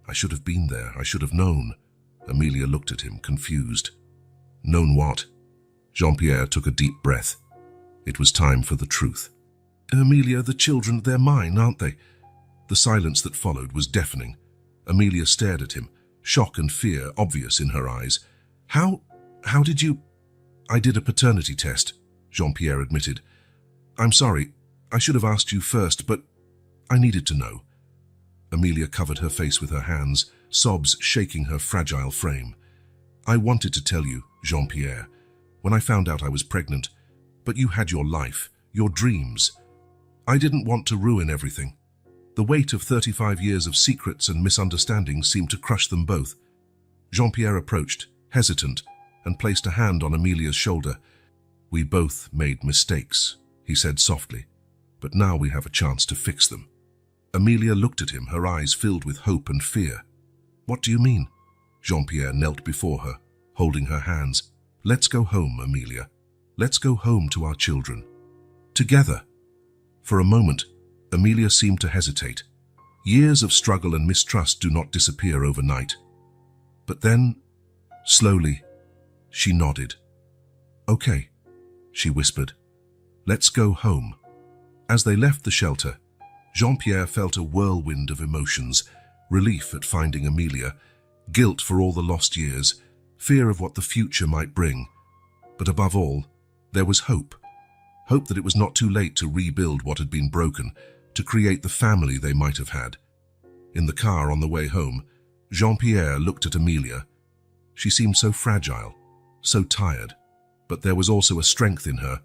I should have been there. I should have known. Amelia looked at him, confused. Known what? Jean-Pierre took a deep breath. It was time for the truth. Amelia, the children, they're mine, aren't they? The silence that followed was deafening. Amelia stared at him, shock and fear obvious in her eyes. How did you... I did a paternity test, Jean-Pierre admitted. I'm sorry, I should have asked you first, but I needed to know. Amelia covered her face with her hands, sobs shaking her fragile frame. I wanted to tell you, Jean-Pierre, when I found out I was pregnant, but you had your life, your dreams. I didn't want to ruin everything. The weight of 35 years of secrets and misunderstandings seemed to crush them both. Jean-Pierre approached, hesitant, and placed a hand on Amelia's shoulder. We both made mistakes, he said softly, but now we have a chance to fix them. Amelia looked at him, her eyes filled with hope and fear. What do you mean? Jean-Pierre knelt before her, holding her hands. Let's go home, Amelia. Let's go home to our children. Together. For a moment, Amelia seemed to hesitate. Years of struggle and mistrust do not disappear overnight. But then, slowly, she nodded. Okay, she whispered. Let's go home. As they left the shelter, Jean-Pierre felt a whirlwind of emotions, relief at finding Amelia, guilt for all the lost years, fear of what the future might bring. But above all, there was hope. Hope that it was not too late to rebuild what had been broken, to create the family they might have had. In the car on the way home, Jean-Pierre looked at Amelia. She seemed so fragile, so tired, but there was also a strength in her,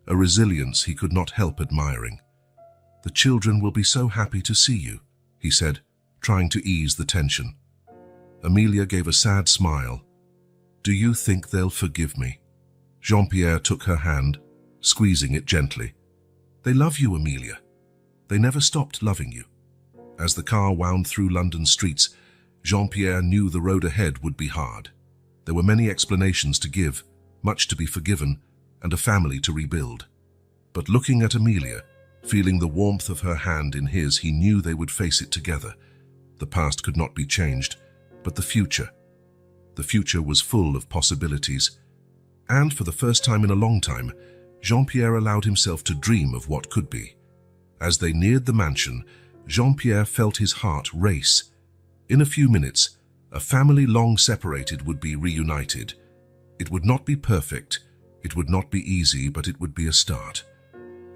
a resilience he could not help admiring. The children will be so happy to see you, he said, trying to ease the tension. Amelia gave a sad smile. Do you think they'll forgive me? Jean-Pierre took her hand, squeezing it gently. They love you, Amelia. They never stopped loving you. As the car wound through London streets, Jean-Pierre knew the road ahead would be hard. There were many explanations to give, much to be forgiven, and a family to rebuild. But looking at Amelia, feeling the warmth of her hand in his, he knew they would face it together. The past could not be changed, but the future. The future was full of possibilities. And for the first time in a long time, Jean-Pierre allowed himself to dream of what could be. As they neared the mansion, Jean-Pierre felt his heart race. In a few minutes, a family long separated would be reunited. It would not be perfect, it would not be easy, but it would be a start.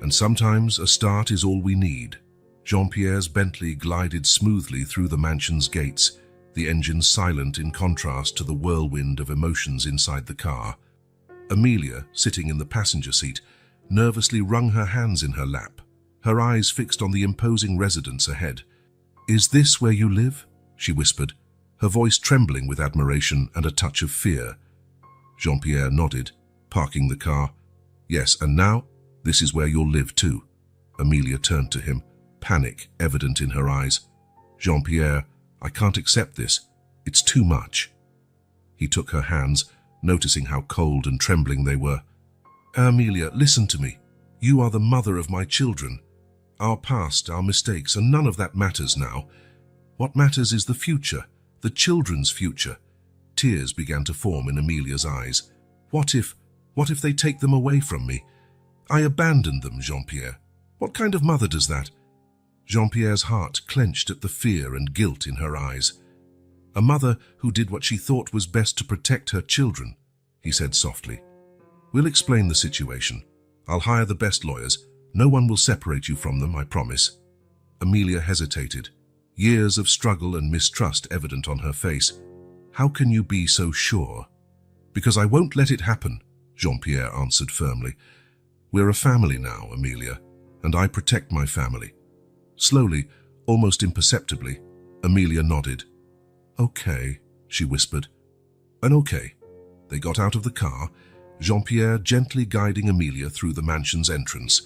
And sometimes a start is all we need. Jean-Pierre's Bentley glided smoothly through the mansion's gates, the engine silent in contrast to the whirlwind of emotions inside the car. Amelia, sitting in the passenger seat, nervously wrung her hands in her lap, her eyes fixed on the imposing residence ahead. Is this where you live? She whispered, her voice trembling with admiration and a touch of fear. Jean-Pierre nodded, parking the car. Yes, and now, this is where you'll live too. Amelia turned to him, panic evident in her eyes. Jean-Pierre, I can't accept this. It's too much. He took her hands, noticing how cold and trembling they were. Amelia, listen to me. You are the mother of my children. Our past, our mistakes, and none of that matters now. What matters is the future, the children's future. Tears began to form in Amelia's eyes. What if they take them away from me? I abandoned them, Jean-Pierre. What kind of mother does that? Jean-Pierre's heart clenched at the fear and guilt in her eyes. "A mother who did what she thought was best to protect her children," he said softly. "We'll explain the situation. I'll hire the best lawyers. No one will separate you from them, I promise." Amelia hesitated, years of struggle and mistrust evident on her face. "How can you be so sure?" "Because I won't let it happen," Jean-Pierre answered firmly. "We're a family now, Amelia, and I protect my family." Slowly, almost imperceptibly, Amelia nodded. "Okay," she whispered. "And okay." They got out of the car, Jean-Pierre gently guiding Amelia through the mansion's entrance.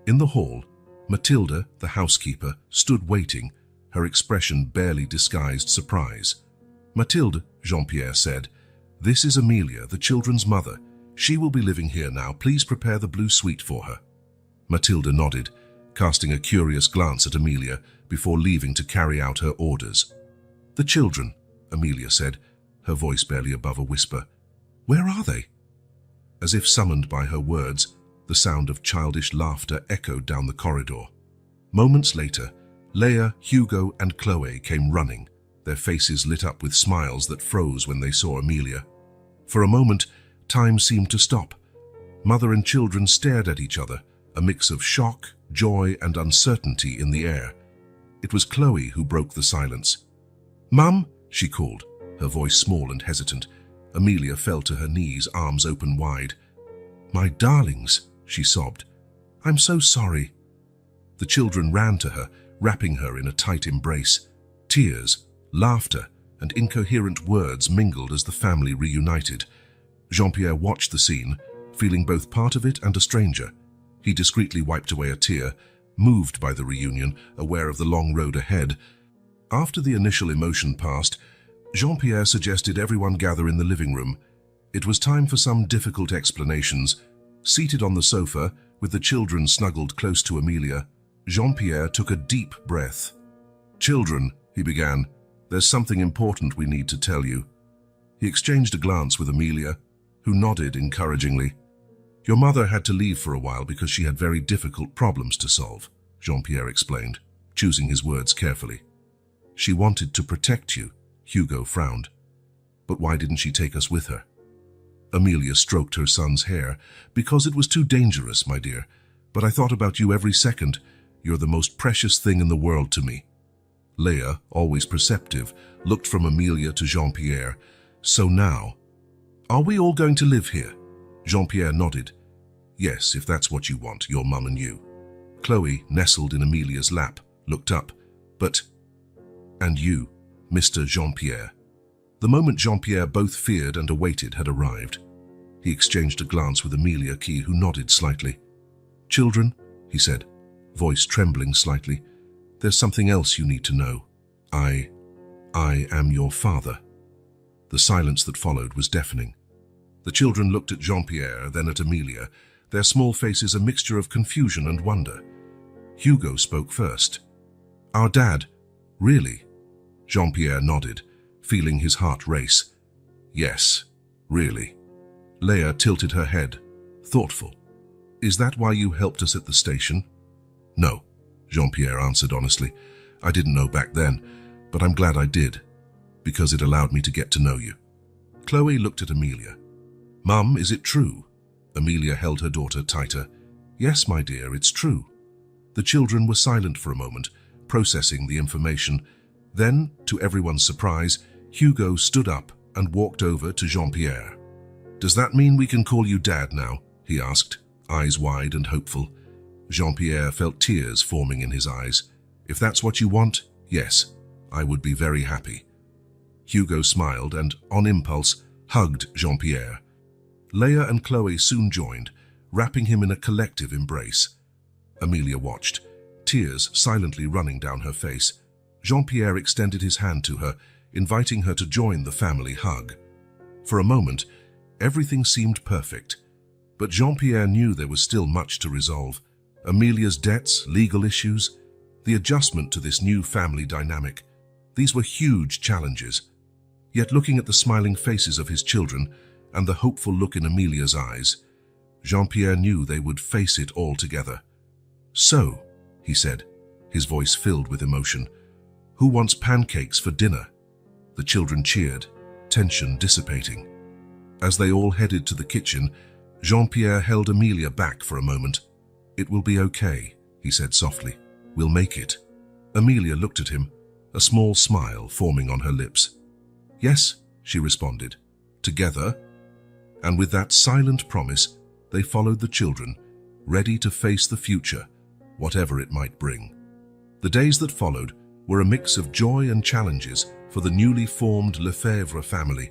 In the hall, Mathilde, the housekeeper, stood waiting, her expression barely disguised surprise. "Mathilde," Jean-Pierre said, "this is Amelia, the children's mother. She will be living here now. Please prepare the blue suite for her." Mathilde nodded, casting a curious glance at Amelia before leaving to carry out her orders. "The children," Amelia said, her voice barely above a whisper. "Where are they?" As if summoned by her words, the sound of childish laughter echoed down the corridor. Moments later, Leia, Hugo, and Chloe came running, their faces lit up with smiles that froze when they saw Amelia. For a moment, time seemed to stop. Mother and children stared at each other, a mix of shock, joy, and uncertainty in the air. It was Chloe who broke the silence. "Mum," she called, her voice small and hesitant. Amelia fell to her knees, arms open wide. "My darlings," she sobbed. "I'm so sorry." The children ran to her, wrapping her in a tight embrace. Tears, laughter, and incoherent words mingled as the family reunited. Jean-Pierre watched the scene, feeling both part of it and a stranger. He discreetly wiped away a tear, moved by the reunion, aware of the long road ahead. After the initial emotion passed, Jean-Pierre suggested everyone gather in the living room. It was time for some difficult explanations. Seated on the sofa, with the children snuggled close to Amelia, Jean-Pierre took a deep breath. "Children," he began, "there's something important we need to tell you." He exchanged a glance with Amelia, who nodded encouragingly. "Your mother had to leave for a while because she had very difficult problems to solve," Jean-Pierre explained, choosing his words carefully. "She wanted to protect you," Hugo frowned. "But why didn't she take us with her?" Amelia stroked her son's hair. "Because it was too dangerous, my dear. But I thought about you every second. You're the most precious thing in the world to me." Leia, always perceptive, looked from Amelia to Jean-Pierre. "So now, are we all going to live here?" Jean-Pierre nodded. "Yes, if that's what you want, your mum and you." Chloe, nestled in Amelia's lap, looked up. "But, and you, Mr. Jean-Pierre?" The moment Jean-Pierre both feared and awaited had arrived. He exchanged a glance with Amelia Key, who nodded slightly. "Children," he said, voice trembling slightly, "there's something else you need to know. I am your father." The silence that followed was deafening. The children looked at Jean-Pierre, then at Amelia, their small faces a mixture of confusion and wonder. Hugo spoke first. "Our dad, really?" Jean-Pierre nodded, feeling his heart race. "Yes, really." Leia tilted her head, thoughtful. "Is that why you helped us at the station?" "No," Jean-Pierre answered honestly. "I didn't know back then, but I'm glad I did, because it allowed me to get to know you." Chloe looked at Amelia. "Mum, is it true?" Amelia held her daughter tighter. "Yes, my dear, it's true." The children were silent for a moment, processing the information. Then, to everyone's surprise, Hugo stood up and walked over to Jean-Pierre. "Does that mean we can call you Dad now?" he asked, eyes wide and hopeful. Jean-Pierre felt tears forming in his eyes. "If that's what you want, yes, I would be very happy." Hugo smiled and, on impulse, hugged Jean-Pierre. Leia and Chloe soon joined, wrapping him in a collective embrace. Amelia watched, tears silently running down her face. Jean-Pierre extended his hand to her, inviting her to join the family hug. For a moment, everything seemed perfect, but Jean-Pierre knew there was still much to resolve. Amelia's debts, legal issues, the adjustment to this new family dynamic. These were huge challenges. Yet looking at the smiling faces of his children and the hopeful look in Amelia's eyes, Jean-Pierre knew they would face it all together. "So," he said, his voice filled with emotion. "Who wants pancakes for dinner?" The children cheered, tension dissipating. As they all headed to the kitchen, Jean-Pierre held Amelia back for a moment. "It will be okay," he said softly. "We'll make it." Amelia looked at him, a small smile forming on her lips. "Yes," she responded. "Together." And with that silent promise, they followed the children, ready to face the future, whatever it might bring. The days that followed were a mix of joy and challenges for the newly formed Lefebvre family.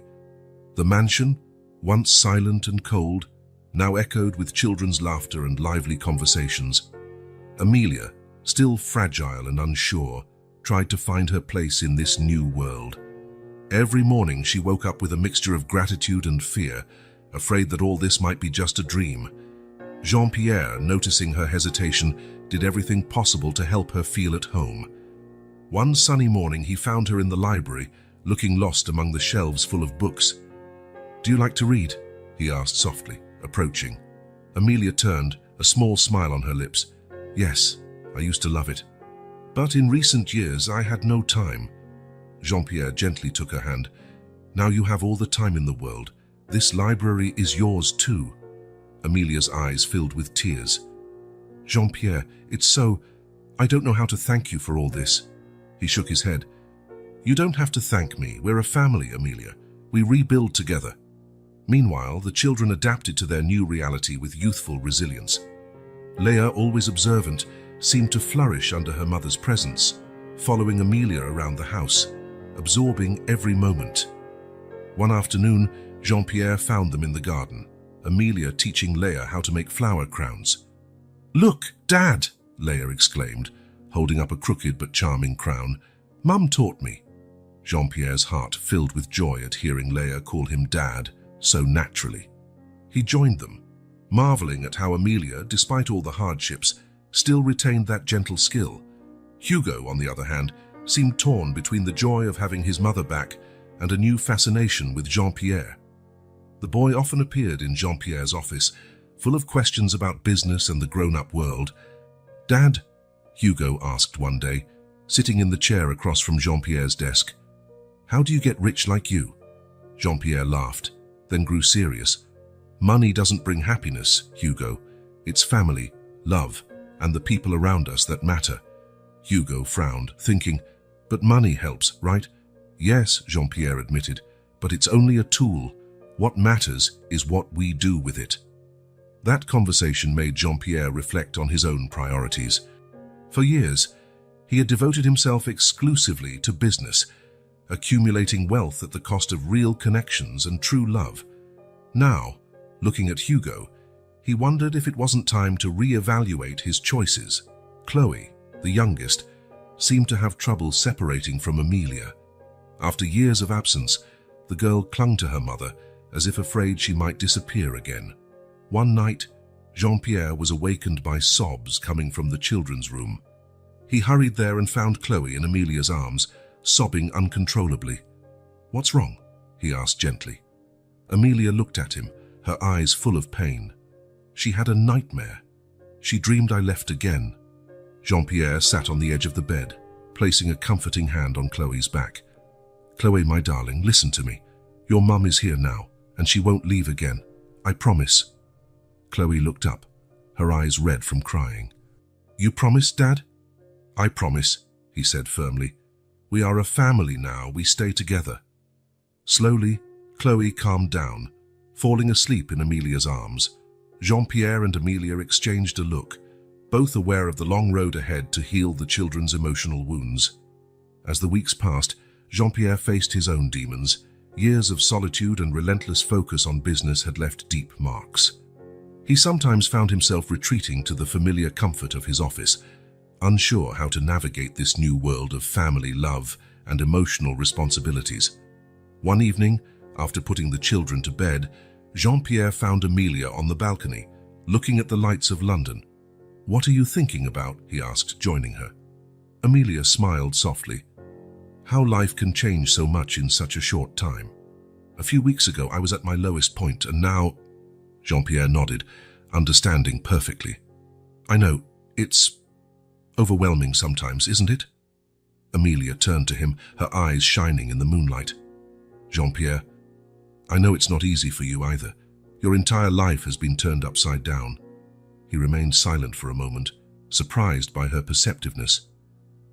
The mansion, once silent and cold, now echoed with children's laughter and lively conversations. Amelia, still fragile and unsure, tried to find her place in this new world. Every morning she woke up with a mixture of gratitude and fear, afraid that all this might be just a dream. Jean-Pierre, noticing her hesitation, did everything possible to help her feel at home. One sunny morning he found her in the library, looking lost among the shelves full of books. "Do you like to read?" he asked softly, approaching. Amelia turned, a small smile on her lips. "Yes, I used to love it. But in recent years I had no time." Jean-Pierre gently took her hand. "Now you have all the time in the world. This library is yours too." Amelia's eyes filled with tears. "Jean-Pierre, it's so... I don't know how to thank you for all this." He shook his head. "You don't have to thank me. We're a family, Amelia. We rebuild together." Meanwhile, the children adapted to their new reality with youthful resilience. Leah, always observant, seemed to flourish under her mother's presence, following Amelia around the house, absorbing every moment. One afternoon, Jean-Pierre found them in the garden, Amelia teaching Leah how to make flower crowns. "Look, Dad!" Leah exclaimed, holding up a crooked but charming crown. "Mum taught me." Jean-Pierre's heart filled with joy at hearing Leah call him Dad so naturally. He joined them, marveling at how Amelia, despite all the hardships, still retained that gentle skill. Hugo, on the other hand, seemed torn between the joy of having his mother back and a new fascination with Jean-Pierre. The boy often appeared in Jean-Pierre's office, full of questions about business and the grown-up world. "Dad," Hugo asked one day, sitting in the chair across from Jean-Pierre's desk, "how do you get rich like you?" Jean-Pierre laughed, then grew serious. "Money doesn't bring happiness, Hugo. It's family, love, and the people around us that matter." Hugo frowned, thinking, "But money helps, right?" "Yes," Jean-Pierre admitted, "but it's only a tool. What matters is what we do with it." That conversation made Jean-Pierre reflect on his own priorities. For years, he had devoted himself exclusively to business, accumulating wealth at the cost of real connections and true love. Now, looking at Hugo, he wondered if it wasn't time to re-evaluate his choices. Chloe, the youngest, seemed to have trouble separating from Amelia. After years of absence, the girl clung to her mother as if afraid she might disappear again. One night, Jean-Pierre was awakened by sobs coming from the children's room. He hurried there and found Chloe in Amelia's arms, sobbing uncontrollably. "What's wrong?" he asked gently. Amelia looked at him, her eyes full of pain. "She had a nightmare. She dreamed I left again." Jean-Pierre sat on the edge of the bed, placing a comforting hand on Chloe's back. "Chloe, my darling, listen to me. Your mum is here now, and she won't leave again. I promise." Chloe looked up, her eyes red from crying. "You promise, Dad?" "I promise," he said firmly. "We are a family now. We stay together." Slowly, Chloe calmed down, falling asleep in Amelia's arms. Jean-Pierre and Amelia exchanged a look, both aware of the long road ahead to heal the children's emotional wounds. As the weeks passed, Jean-Pierre faced his own demons. Years of solitude and relentless focus on business had left deep marks. He sometimes found himself retreating to the familiar comfort of his office, unsure how to navigate this new world of family love and emotional responsibilities. One evening, after putting the children to bed, Jean-Pierre found Amelia on the balcony, looking at the lights of London. "What are you thinking about?" he asked, joining her. Amelia smiled softly. "How life can change so much in such a short time. A few weeks ago I was at my lowest point, and now..." Jean-Pierre nodded, understanding perfectly. "I know, it's... Overwhelming sometimes, isn't it? Amelia turned to him, her eyes shining in the moonlight. Jean-Pierre, I know it's not easy for you either. Your entire life has been turned upside down. He remained silent for a moment, surprised by her perceptiveness.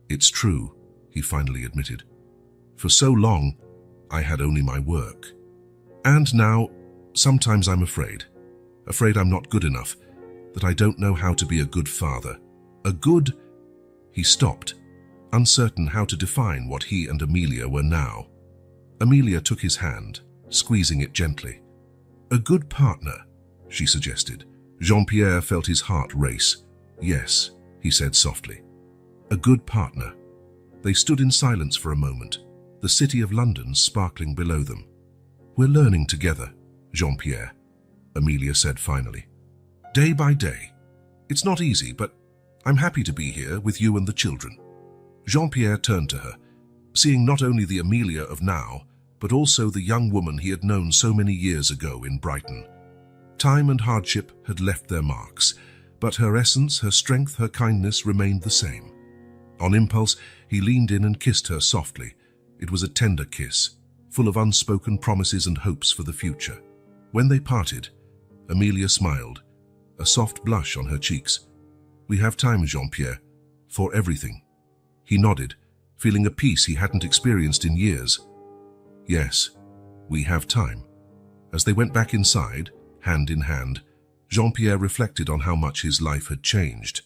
It's true, he finally admitted. For so long, I had only my work. And now, sometimes I'm afraid I'm not good enough, that I don't know how to be a good father. He stopped, uncertain how to define what he and Amelia were now. Amelia took his hand, squeezing it gently. A good partner, she suggested. Jean-Pierre felt his heart race. Yes, he said softly. A good partner. They stood in silence for a moment, the city of London sparkling below them. We're learning together, Jean-Pierre, Amelia said finally. Day by day. It's not easy, but I'm happy to be here with you and the children. Jean-Pierre turned to her, seeing not only the Amelia of now, but also the young woman he had known so many years ago in Brighton. Time and hardship had left their marks, but her essence, her strength, her kindness remained the same. On impulse, he leaned in and kissed her softly. It was a tender kiss, full of unspoken promises and hopes for the future. When they parted, Amelia smiled, a soft blush on her cheeks. We have time, Jean-Pierre, for everything. He nodded, feeling a peace he hadn't experienced in years. Yes, we have time. As they went back inside, hand in hand, Jean-Pierre reflected on how much his life had changed.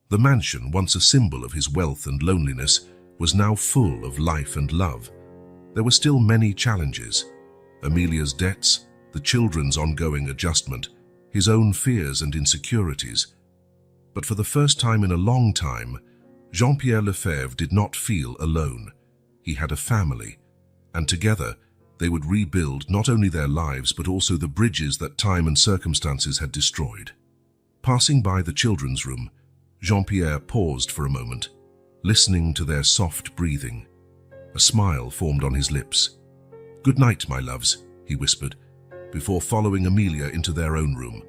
The mansion, once a symbol of his wealth and loneliness, was now full of life and love. There were still many challenges. Amelia's debts, the children's ongoing adjustment, his own fears and insecurities. But for the first time in a long time, Jean-Pierre Lefebvre did not feel alone. He had a family, and together they would rebuild not only their lives but also the bridges that time and circumstances had destroyed. Passing by the children's room, Jean-Pierre paused for a moment, listening to their soft breathing. A smile formed on his lips. Good night, my loves, he whispered, before following Amelia into their own room,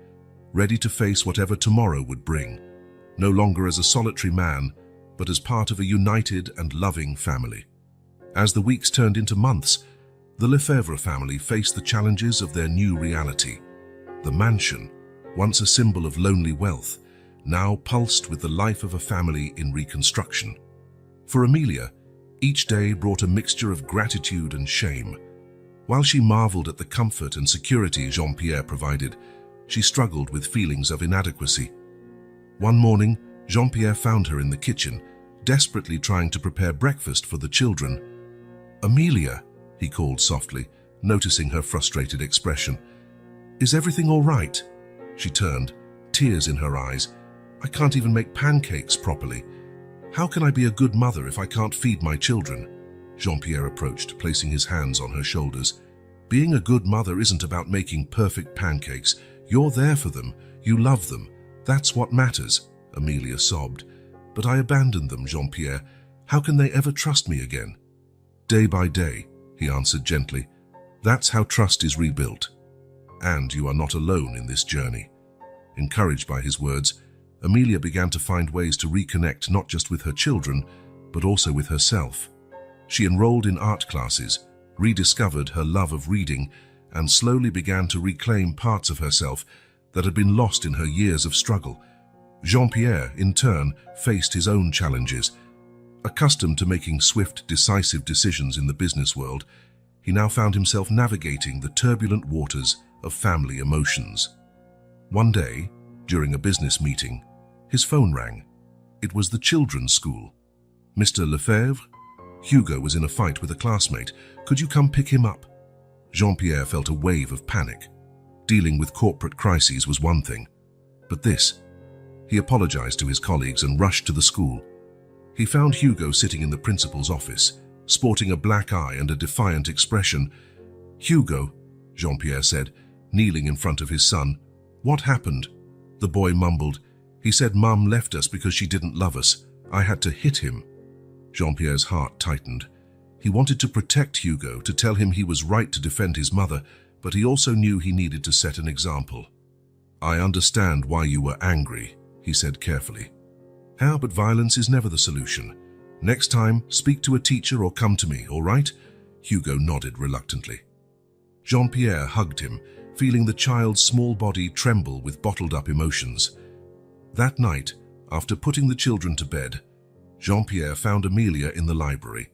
ready to face whatever tomorrow would bring, no longer as a solitary man, but as part of a united and loving family. As the weeks turned into months, the Lefebvre family faced the challenges of their new reality. The mansion, once a symbol of lonely wealth, now pulsed with the life of a family in reconstruction. For Amelia, each day brought a mixture of gratitude and shame. While she marveled at the comfort and security Jean-Pierre provided, she struggled with feelings of inadequacy. One morning, Jean-Pierre found her in the kitchen, desperately trying to prepare breakfast for the children. Amelia, he called softly, noticing her frustrated expression. Is everything all right? She turned, tears in her eyes. I can't even make pancakes properly. How can I be a good mother if I can't feed my children? Jean-Pierre approached, placing his hands on her shoulders. Being a good mother isn't about making perfect pancakes. You're there for them. You love them. That's what matters, Amelia sobbed. But I abandoned them, Jean-Pierre. How can they ever trust me again? Day by day, he answered gently. That's how trust is rebuilt. And you are not alone in this journey. Encouraged by his words, Amelia began to find ways to reconnect not just with her children, but also with herself. She enrolled in art classes, rediscovered her love of reading, and slowly began to reclaim parts of herself that had been lost in her years of struggle. Jean-Pierre, in turn, faced his own challenges. Accustomed to making swift, decisive decisions in the business world, he now found himself navigating the turbulent waters of family emotions. One day, during a business meeting, his phone rang. It was the children's school. Mr. Lefebvre? Hugo was in a fight with a classmate. Could you come pick him up? Jean-Pierre felt a wave of panic. Dealing with corporate crises was one thing, but this. He apologized to his colleagues and rushed to the school. He found Hugo sitting in the principal's office, sporting a black eye and a defiant expression. Hugo, Jean-Pierre said, kneeling in front of his son. What happened? The boy mumbled. He said Mum left us because she didn't love us. I had to hit him. Jean-Pierre's heart tightened. He wanted to protect Hugo, to tell him he was right to defend his mother, but he also knew he needed to set an example. I understand why you were angry, he said carefully. How, but violence is never the solution. Next time, speak to a teacher or come to me, all right? Hugo nodded reluctantly. Jean-Pierre hugged him, feeling the child's small body tremble with bottled-up emotions. That night, after putting the children to bed, Jean-Pierre found Amelia in the library.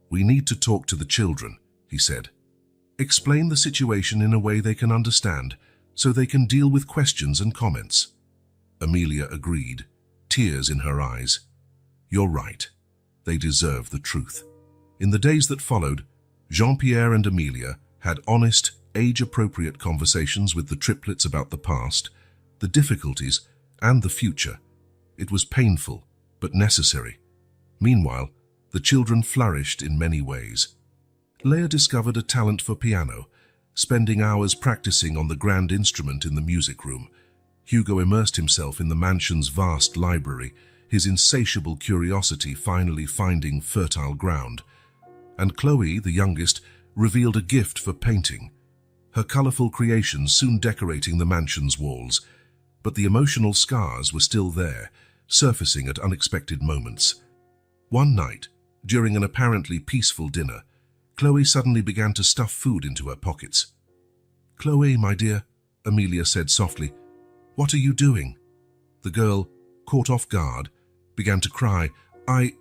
"We need to talk to the children," he said. "Explain the situation in a way they can understand, so they can deal with questions and comments." Amelia agreed, tears in her eyes. "You're right. They deserve the truth." In the days that followed, Jean-Pierre and Amelia had honest, age-appropriate conversations with the triplets about the past, the difficulties, and the future. It was painful, but necessary. Meanwhile, the children flourished in many ways. Leia discovered a talent for piano, spending hours practicing on the grand instrument in the music room. Hugo immersed himself in the mansion's vast library, his insatiable curiosity finally finding fertile ground. And Chloe, the youngest, revealed a gift for painting, her colorful creations soon decorating the mansion's walls. But the emotional scars were still there, surfacing at unexpected moments. One night, during an apparently peaceful dinner, Chloe suddenly began to stuff food into her pockets. "Chloe, my dear," Amelia said softly, "what are you doing?" The girl, caught off guard, began to cry. I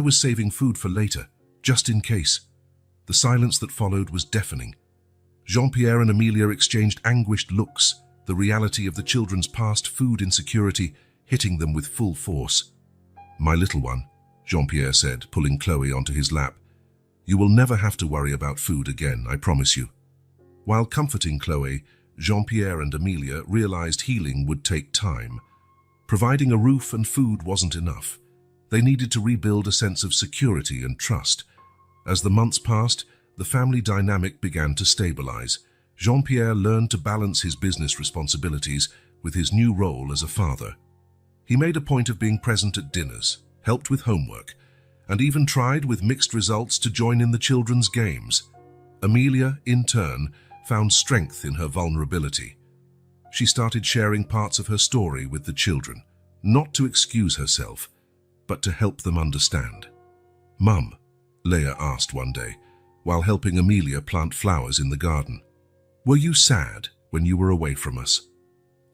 was saving food for later, just in case." The silence that followed was deafening. Jean-Pierre and Amelia exchanged anguished looks, the reality of the children's past food insecurity hitting them with full force. "My little one," Jean-Pierre said, pulling Chloe onto his lap, "you will never have to worry about food again, I promise you." While comforting Chloe, Jean-Pierre and Amelia realized healing would take time. Providing a roof and food wasn't enough. They needed to rebuild a sense of security and trust. As the months passed, the family dynamic began to stabilize. Jean-Pierre learned to balance his business responsibilities with his new role as a father. He made a point of being present at dinners, helped with homework, and even tried with mixed results to join in the children's games. Amelia, in turn, found strength in her vulnerability. She started sharing parts of her story with the children, not to excuse herself, but to help them understand. "Mum," Leia asked one day, while helping Amelia plant flowers in the garden, "were you sad when you were away from us?"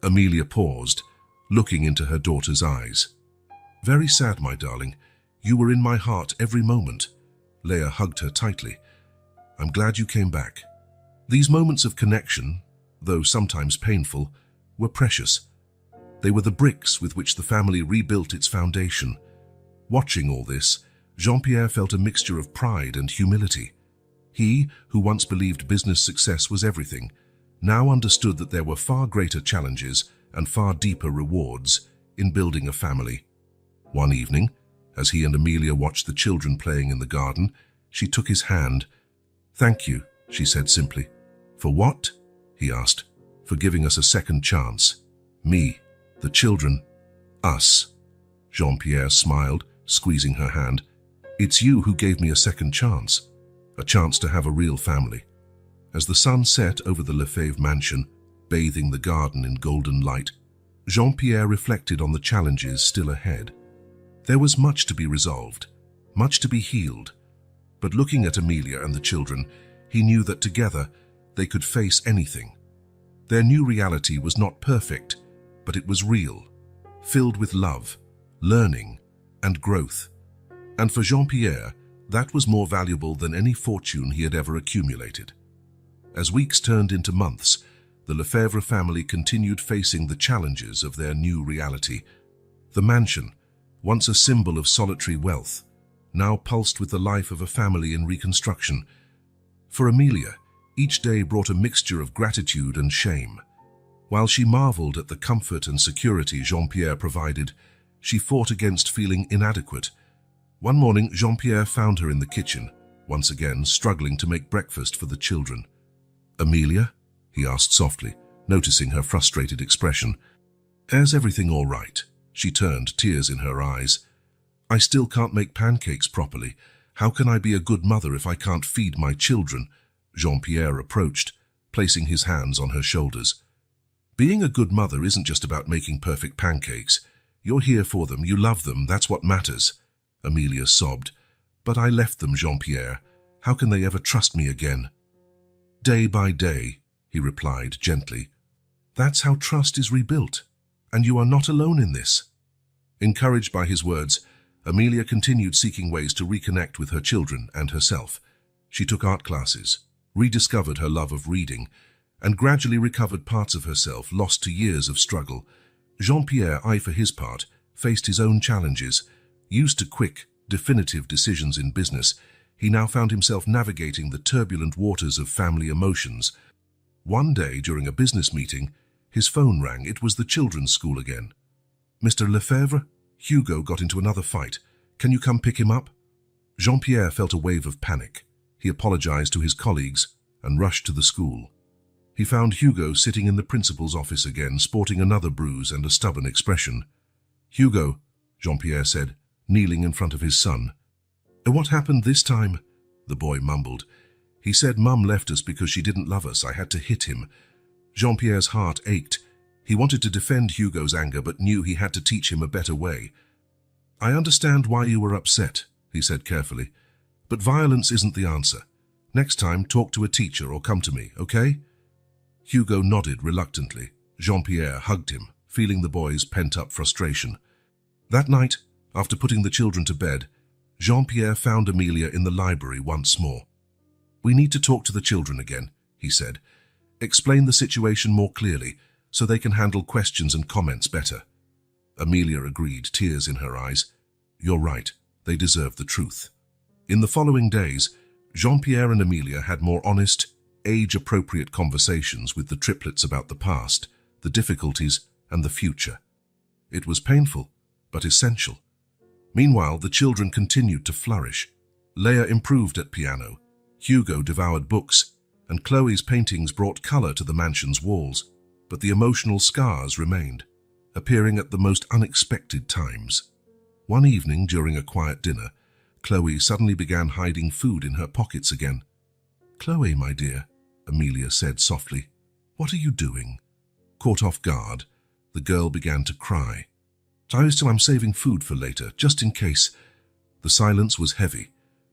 Amelia paused, looking into her daughter's eyes. "Very sad, my darling. You were in my heart every moment." Leia hugged her tightly. "I'm glad you came back." These moments of connection, though sometimes painful, were precious. They were the bricks with which the family rebuilt its foundation. Watching all this, Jean-Pierre felt a mixture of pride and humility. He, who once believed business success was everything, now understood that there were far greater challenges and far deeper rewards in building a family. One evening, as he and Amelia watched the children playing in the garden, she took his hand. "Thank you," she said simply. "For what?" he asked. "For giving us a second chance. Me, the children, us." Jean-Pierre smiled, squeezing her hand. "It's you who gave me a second chance to have a real family." As the sun set over the Lefebvre mansion, bathing the garden in golden light, Jean-Pierre reflected on the challenges still ahead. There was much to be resolved, much to be healed, but looking at Amelia and the children, he knew that together they could face anything. Their new reality was not perfect, but it was real, filled with love, learning, and growth. And for Jean-Pierre, that was more valuable than any fortune he had ever accumulated. As weeks turned into months, the Lefebvre family continued facing the challenges of their new reality. The mansion, once a symbol of solitary wealth, now pulsed with the life of a family in reconstruction. For Amelia, each day brought a mixture of gratitude and shame. While she marveled at the comfort and security Jean-Pierre provided, she fought against feeling inadequate. One morning, Jean-Pierre found her in the kitchen, once again struggling to make breakfast for the children. "Amelia?" he asked softly, noticing her frustrated expression. "Is everything all right?" She turned, tears in her eyes. "I still can't make pancakes properly. How can I be a good mother if I can't feed my children?" Jean-Pierre approached, placing his hands on her shoulders. "Being a good mother isn't just about making perfect pancakes. You're here for them, you love them, that's what matters. Amelia sobbed. But I left them, Jean-Pierre. How can they ever trust me again? Day by day, he replied gently. That's how trust is rebuilt, and you are not alone in this. Encouraged by his words, Amelia continued seeking ways to reconnect with her children and herself. She took art classes, rediscovered her love of reading, and gradually recovered parts of herself lost to years of struggle. Jean-Pierre, for his part, faced his own challenges. Used to quick, definitive decisions in business, he now found himself navigating the turbulent waters of family emotions. One day, during a business meeting, his phone rang. It was the children's school again. Mr. Lefebvre, Hugo got into another fight. Can you come pick him up? Jean-Pierre felt a wave of panic. He apologized to his colleagues and rushed to the school. He found Hugo sitting in the principal's office again, sporting another bruise and a stubborn expression. Hugo, Jean-Pierre said, kneeling in front of his son. What happened this time? The boy mumbled. He said Mum left us because she didn't love us. I had to hit him. Jean-Pierre's heart ached. He wanted to defend Hugo's anger, but knew he had to teach him a better way. I understand why you were upset, he said carefully. But violence isn't the answer. Next time, talk to a teacher or come to me, okay? Hugo nodded reluctantly. Jean-Pierre hugged him, feeling the boy's pent-up frustration. That night, after putting the children to bed, Jean-Pierre found Amelia in the library once more. We need to talk to the children again, he said. Explain the situation more clearly, so they can handle questions and comments better. Amelia agreed, tears in her eyes. You're right, they deserve the truth. In the following days, Jean-Pierre and Amelia had more honest, age-appropriate conversations with the triplets about the past, the difficulties, and the future. It was painful, but essential. Meanwhile, the children continued to flourish. Leia improved at piano, Hugo devoured books, and Chloe's paintings brought color to the mansion's walls. But the emotional scars remained, appearing at the most unexpected times. One evening, during a quiet dinner, Chloe suddenly began hiding food in her pockets again. Chloe, my dear, Amelia said softly, what are you doing? Caught off guard, the girl began to cry. I'm saving food for later, just in case. The silence was heavy.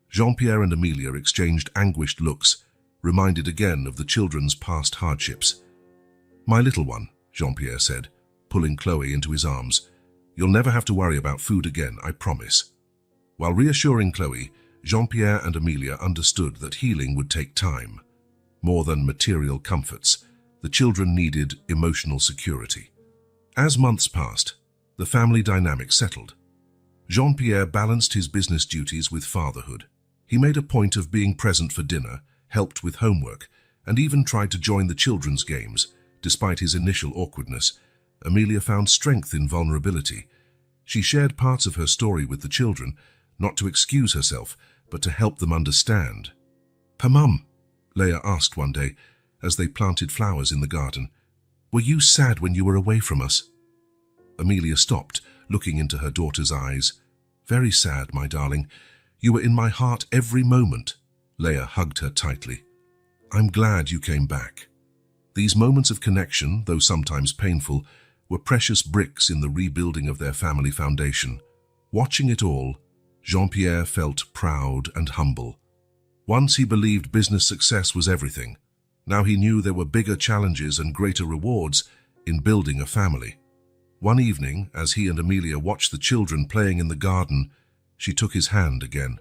Jean-Pierre and Amelia exchanged anguished looks, reminded again of the children's past hardships. My little one, Jean-Pierre said, pulling Chloe into his arms. You'll never have to worry about food again, I promise. While reassuring Chloe, Jean-Pierre and Amelia understood that healing would take time. More than material comforts, the children needed emotional security. As months passed, the family dynamic settled. Jean-Pierre balanced his business duties with fatherhood. He made a point of being present for dinner, helped with homework, and even tried to join the children's games. Despite his initial awkwardness, Amelia found strength in vulnerability. She shared parts of her story with the children, not to excuse herself, but to help them understand. Mum, Leia asked one day, as they planted flowers in the garden, were you sad when you were away from us? Amelia stopped, looking into her daughter's eyes. Very sad, my darling. You were in my heart every moment. Leia hugged her tightly. I'm glad you came back. These moments of connection, though sometimes painful, were precious bricks in the rebuilding of their family foundation. Watching it all, Jean-Pierre felt proud and humble. Once he believed business success was everything. Now he knew there were bigger challenges and greater rewards in building a family. One evening, as he and Amelia watched the children playing in the garden, she took his hand again.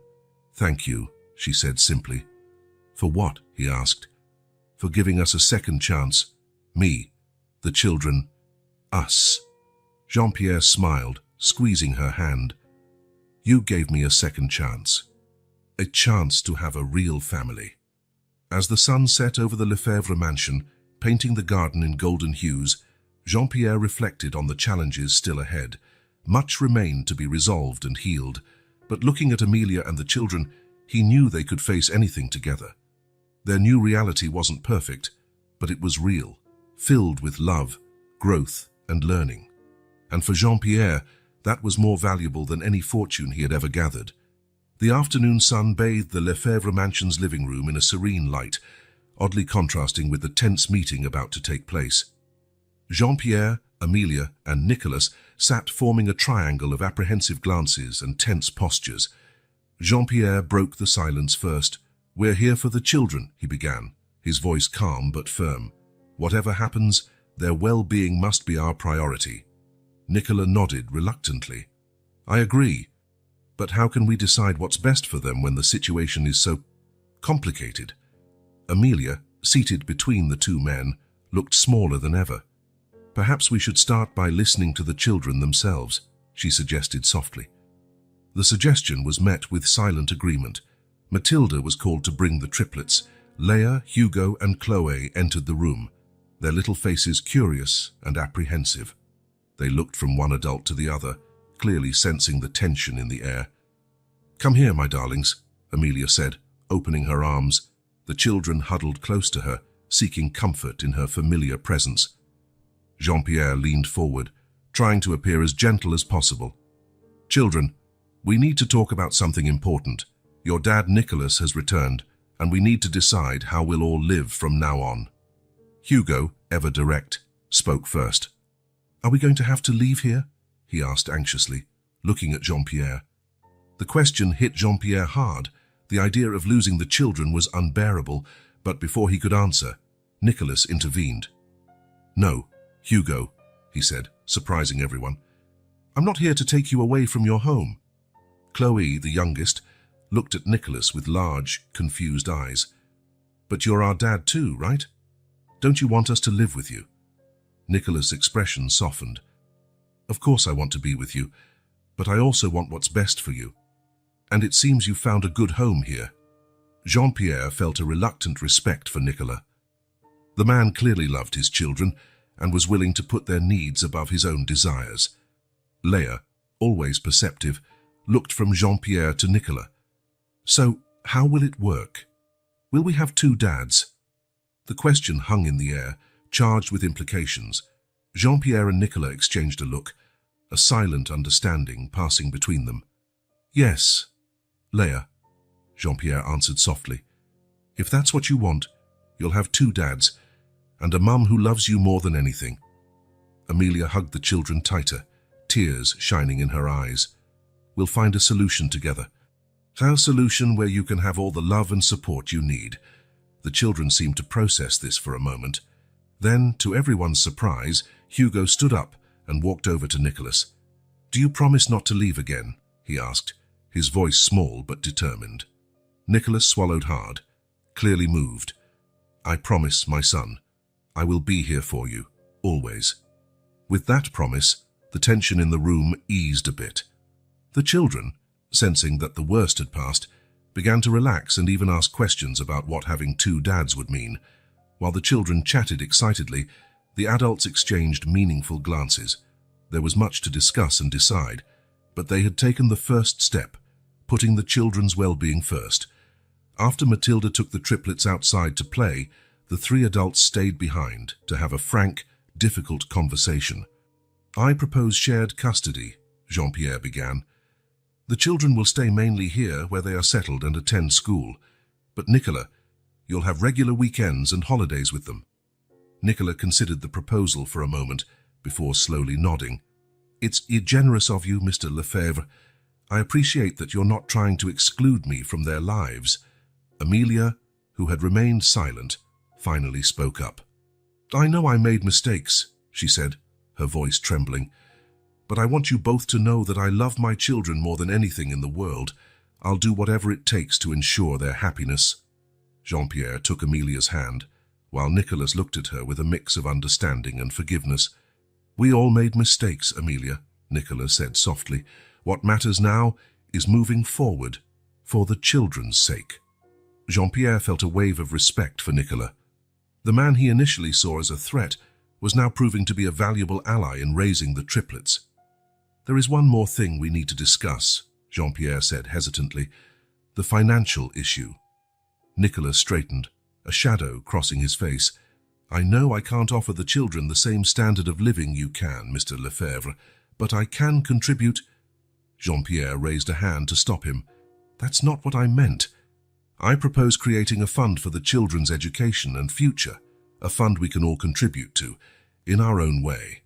Thank you, she said simply. For what? He asked. For giving us a second chance. Me, the children, us. Jean-Pierre smiled, squeezing her hand. You gave me a second chance. A chance to have a real family. As the sun set over the Lefebvre mansion, painting the garden in golden hues, Jean-Pierre reflected on the challenges still ahead. Much remained to be resolved and healed, but looking at Amelia and the children, he knew they could face anything together. Their new reality wasn't perfect, but it was real, filled with love, growth, and learning. And for Jean-Pierre, that was more valuable than any fortune he had ever gathered. The afternoon sun bathed the Lefebvre mansion's living room in a serene light, oddly contrasting with the tense meeting about to take place. Jean-Pierre, Amelia and Nicholas sat forming a triangle of apprehensive glances and tense postures. Jean-Pierre broke the silence first. "We're here for the children," he began, his voice calm but firm. "Whatever happens, their well-being must be our priority." Nicolas nodded reluctantly. "I agree. But how can we decide what's best for them when the situation is so complicated?" Amelia, seated between the two men, looked smaller than ever. "Perhaps we should start by listening to the children themselves," she suggested softly. The suggestion was met with silent agreement. Matilda was called to bring the triplets. Leah, Hugo, and Chloe entered the room, their little faces curious and apprehensive. They looked from one adult to the other, clearly sensing the tension in the air. "Come here, my darlings," Amelia said, opening her arms. The children huddled close to her, seeking comfort in her familiar presence. Jean-Pierre leaned forward, trying to appear as gentle as possible. "Children, we need to talk about something important. Your dad Nicholas has returned, and we need to decide how we'll all live from now on." Hugo, ever direct, spoke first. "Are we going to have to leave here?" he asked anxiously, looking at Jean-Pierre. The question hit Jean-Pierre hard. The idea of losing the children was unbearable, but before he could answer, Nicholas intervened. "No, Hugo," he said, surprising everyone. "I'm not here to take you away from your home." Chloe, the youngest, looked at Nicholas with large, confused eyes. "But you're our dad too, right? Don't you want us to live with you?" Nicholas' expression softened. "Of course I want to be with you, but I also want what's best for you. And it seems you've found a good home here." Jean-Pierre felt a reluctant respect for Nicolas. The man clearly loved his children and was willing to put their needs above his own desires. Leah, always perceptive, looked from Jean-Pierre to Nicolas. "So, how will it work? Will we have two dads?" The question hung in the air, charged with implications. Jean-Pierre and Nicolas exchanged a look, a silent understanding passing between them. "Yes, Leah," Jean-Pierre answered softly. "If that's what you want, you'll have two dads, and a mum who loves you more than anything." Amelia hugged the children tighter, tears shining in her eyes. "We'll find a solution together. A solution where you can have all the love and support you need." The children seemed to process this for a moment. Then, to everyone's surprise, Hugo stood up and walked over to Nicholas. "Do you promise not to leave again?" he asked, his voice small but determined. Nicholas swallowed hard, clearly moved. "I promise, my son. I will be here for you, always." With that promise, the tension in the room eased a bit. The children, sensing that the worst had passed, began to relax and even ask questions about what having two dads would mean. While the children chatted excitedly, the adults exchanged meaningful glances. There was much to discuss and decide, but they had taken the first step, putting the children's well-being first. After Matilda took the triplets outside to play, the three adults stayed behind to have a frank, difficult conversation. "I propose shared custody," Jean-Pierre began. "The children will stay mainly here where they are settled and attend school. But Nicolas, you'll have regular weekends and holidays with them." Nicolas considered the proposal for a moment before slowly nodding. "It's generous of you, Mr. Lefebvre. I appreciate that you're not trying to exclude me from their lives." Amelia, who had remained silent, finally spoke up. "I know I made mistakes," she said, her voice trembling. "But I want you both to know that I love my children more than anything in the world. I'll do whatever it takes to ensure their happiness." Jean-Pierre took Amelia's hand, while Nicholas looked at her with a mix of understanding and forgiveness. "We all made mistakes, Amelia," Nicholas said softly. "What matters now is moving forward, for the children's sake." Jean-Pierre felt a wave of respect for Nicolas. The man he initially saw as a threat was now proving to be a valuable ally in raising the triplets. "There is one more thing we need to discuss," Jean-Pierre said hesitantly. "The financial issue." Nicolas straightened, a shadow crossing his face. "I know I can't offer the children the same standard of living you can, Mr. Lefebvre, but I can contribute—" Jean-Pierre raised a hand to stop him. "That's not what I meant. I propose creating a fund for the children's education and future, a fund we can all contribute to, in our own way."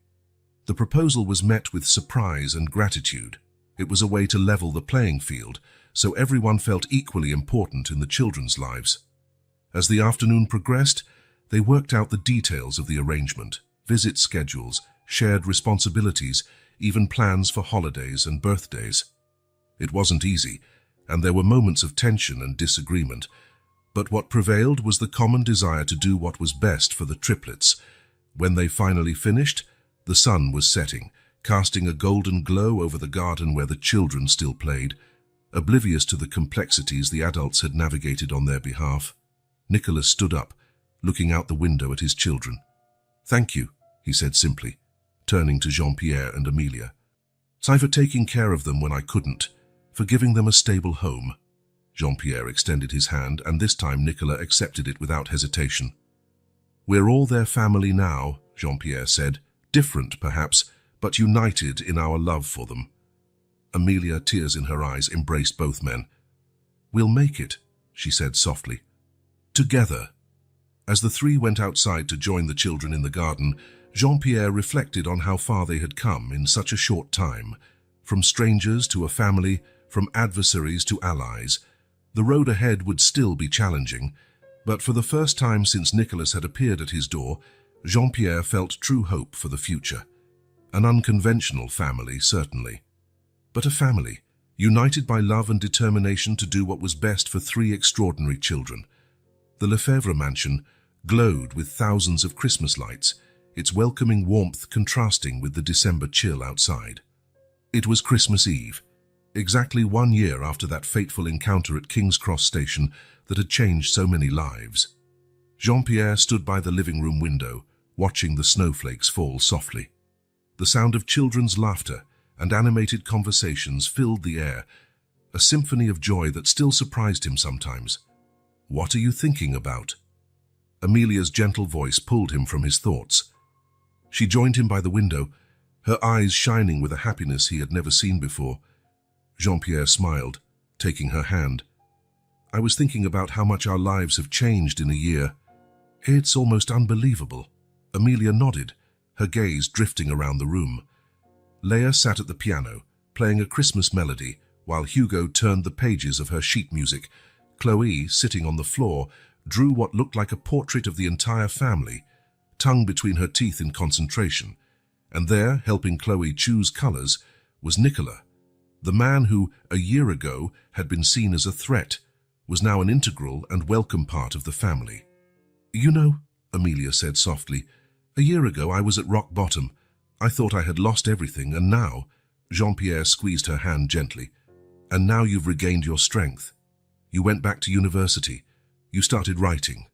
The proposal was met with surprise and gratitude. It was a way to level the playing field, so everyone felt equally important in the children's lives. As the afternoon progressed, they worked out the details of the arrangement, visit schedules, shared responsibilities, even plans for holidays and birthdays. It wasn't easy, and there were moments of tension and disagreement, but what prevailed was the common desire to do what was best for the triplets. When they finally finished, the sun was setting, casting a golden glow over the garden where the children still played, oblivious to the complexities the adults had navigated on their behalf. Nicholas stood up, looking out the window at his children. "Thank you," he said simply, turning to Jean-Pierre and Amelia. "Thanks for taking care of them when I couldn't, for giving them a stable home." Jean-Pierre extended his hand, and this time Nicolas accepted it without hesitation. "We're all their family now," Jean-Pierre said, "different perhaps, but united in our love for them." Amelia, tears in her eyes, embraced both men. "We'll make it," she said softly. "Together." As the three went outside to join the children in the garden, Jean-Pierre reflected on how far they had come in such a short time. From strangers to a family, from adversaries to allies. The road ahead would still be challenging, but for the first time since Nicholas had appeared at his door, Jean-Pierre felt true hope for the future. An unconventional family, certainly. But a family, united by love and determination to do what was best for three extraordinary children. The Lefebvre mansion glowed with thousands of Christmas lights, its welcoming warmth contrasting with the December chill outside. It was Christmas Eve, exactly 1 year after that fateful encounter at King's Cross Station that had changed so many lives. Jean-Pierre stood by the living room window, watching the snowflakes fall softly. The sound of children's laughter and animated conversations filled the air, a symphony of joy that still surprised him sometimes. "What are you thinking about?" Amelia's gentle voice pulled him from his thoughts. She joined him by the window, her eyes shining with a happiness he had never seen before. Jean-Pierre smiled, taking her hand. "I was thinking about how much our lives have changed in a year. It's almost unbelievable." Amelia nodded, her gaze drifting around the room. Leia sat at the piano, playing a Christmas melody, while Hugo turned the pages of her sheet music. Chloe, sitting on the floor, drew what looked like a portrait of the entire family, tongue between her teeth in concentration. And there, helping Chloe choose colors, was Nicolas. The man who, a year ago, had been seen as a threat, was now an integral and welcome part of the family. "You know," Amelia said softly, "a year ago I was at rock bottom. I thought I had lost everything, and now," Jean-Pierre squeezed her hand gently, "and now you've regained your strength. You went back to university. You started writing.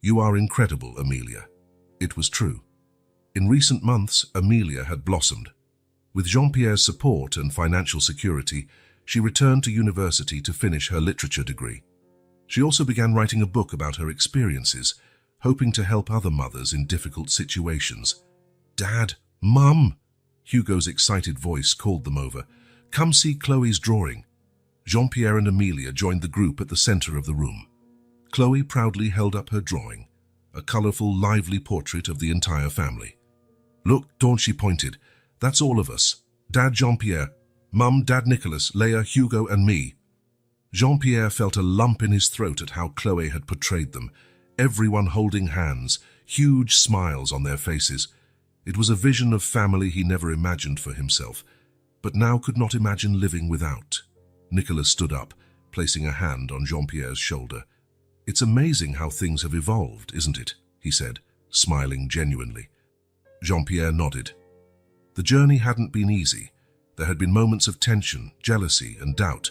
You are incredible, Amelia." It was true. In recent months, Amelia had blossomed. With Jean-Pierre's support and financial security, she returned to university to finish her literature degree. She also began writing a book about her experiences, hoping to help other mothers in difficult situations. "Dad, Mum!" Hugo's excited voice called them over. "Come see Chloe's drawing." Jean-Pierre and Amelia joined the group at the center of the room. Chloe proudly held up her drawing, a colorful, lively portrait of the entire family. "Look," she pointed, "that's all of us. Dad Jean-Pierre, Mum, Dad Nicholas, Leia, Hugo, and me." Jean-Pierre felt a lump in his throat at how Chloe had portrayed them, everyone holding hands, huge smiles on their faces. It was a vision of family he never imagined for himself, but now could not imagine living without. Nicholas stood up, placing a hand on Jean-Pierre's shoulder. "It's amazing how things have evolved, isn't it?" he said, smiling genuinely. Jean-Pierre nodded. The journey hadn't been easy. There had been moments of tension, jealousy, and doubt,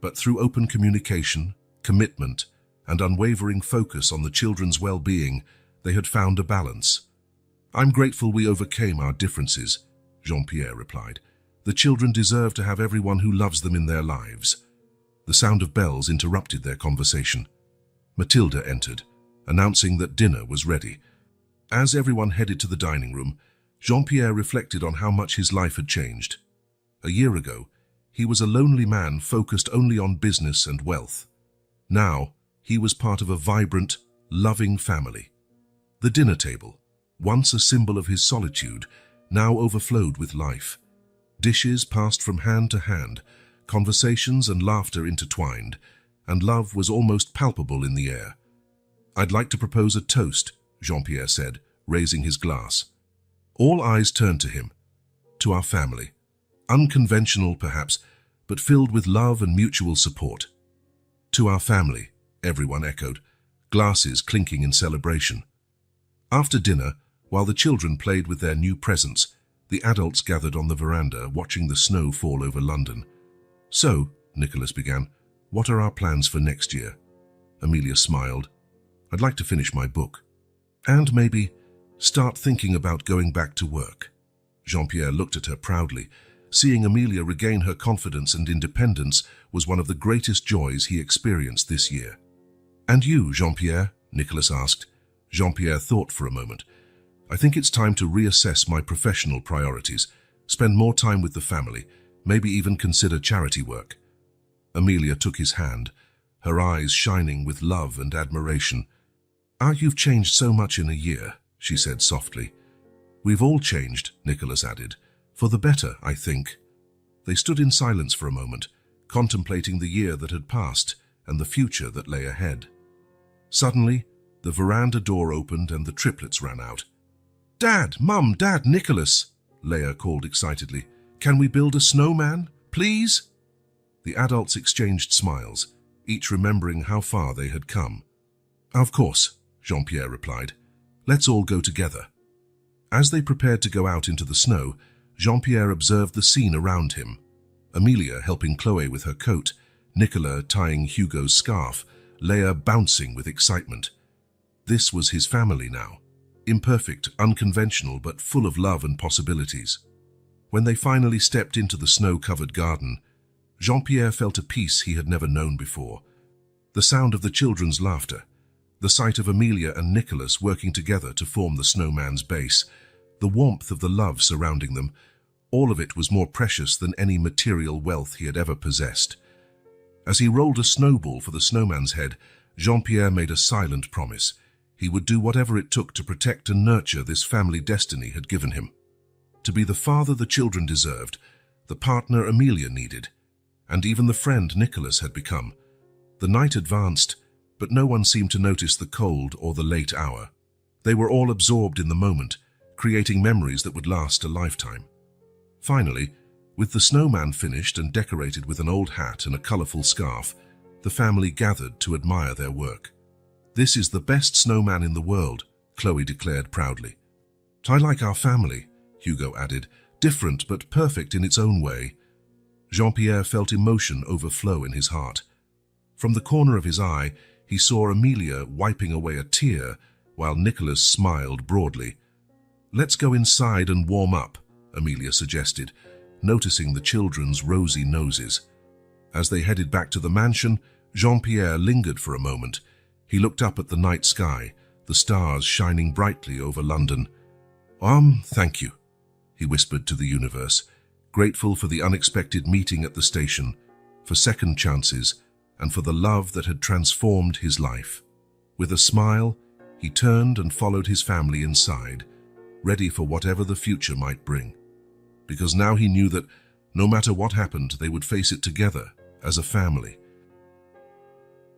but through open communication, commitment, and unwavering focus on the children's well-being, they had found a balance. "I'm grateful we overcame our differences," Jean-Pierre replied. "The children deserve to have everyone who loves them in their lives." The sound of bells interrupted their conversation. Matilda entered, announcing that dinner was ready. As everyone headed to the dining room, Jean-Pierre reflected on how much his life had changed. A year ago, he was a lonely man focused only on business and wealth. Now, he was part of a vibrant, loving family. The dinner table, once a symbol of his solitude, now overflowed with life. Dishes passed from hand to hand, conversations and laughter intertwined, and love was almost palpable in the air. "I'd like to propose a toast," Jean-Pierre said, raising his glass. All eyes turned to him. "To our family. Unconventional, perhaps, but filled with love and mutual support." "To our family," everyone echoed, glasses clinking in celebration. After dinner, while the children played with their new presents, the adults gathered on the veranda, watching the snow fall over London. "So," Nicholas began, "what are our plans for next year?" Amelia smiled. "I'd like to finish my book. And maybe start thinking about going back to work." Jean-Pierre looked at her proudly. Seeing Amelia regain her confidence and independence was one of the greatest joys he experienced this year. "And you, Jean-Pierre?" Nicholas asked. Jean-Pierre thought for a moment. "I think it's time to reassess my professional priorities, spend more time with the family, maybe even consider charity work." Amelia took his hand, her eyes shining with love and admiration. "You've changed so much in a year," she said softly. "We've all changed," Nicholas added. "For the better, I think." They stood in silence for a moment, contemplating the year that had passed and the future that lay ahead. Suddenly, the veranda door opened and the triplets ran out. "Dad, Mum, Dad, Nicholas!" Leia called excitedly. "Can we build a snowman, please?" The adults exchanged smiles, each remembering how far they had come. "Of course," Jean-Pierre replied. "Let's all go together." As they prepared to go out into the snow, Jean-Pierre observed the scene around him. Amelia helping Chloe with her coat, Nicolas tying Hugo's scarf, Leia bouncing with excitement. This was his family now. Imperfect, unconventional, but full of love and possibilities. When they finally stepped into the snow-covered garden, Jean-Pierre felt a peace he had never known before. The sound of the children's laughter, the sight of Amelia and Nicholas working together to form the snowman's base, the warmth of the love surrounding them, all of it was more precious than any material wealth he had ever possessed. As he rolled a snowball for the snowman's head, Jean-Pierre made a silent promise. He would do whatever it took to protect and nurture this family destiny had given him. To be the father the children deserved, the partner Amelia needed, and even the friend Nicholas had become. The night advanced, but no one seemed to notice the cold or the late hour. They were all absorbed in the moment, creating memories that would last a lifetime. Finally, with the snowman finished and decorated with an old hat and a colorful scarf, the family gathered to admire their work. "This is the best snowman in the world," Chloe declared proudly. "I like our family," Hugo added, "different but perfect in its own way." Jean-Pierre felt emotion overflow in his heart. From the corner of his eye, he saw Amelia wiping away a tear, while Nicholas smiled broadly. "Let's go inside and warm up," Amelia suggested, noticing the children's rosy noses. As they headed back to the mansion, Jean-Pierre lingered for a moment. He looked up at the night sky, the stars shining brightly over London. Thank you," he whispered to the universe, grateful for the unexpected meeting at the station, for second chances, and for the love that had transformed his life. With a smile, he turned and followed his family inside, ready for whatever the future might bring. Because now he knew that, no matter what happened, they would face it together, as a family,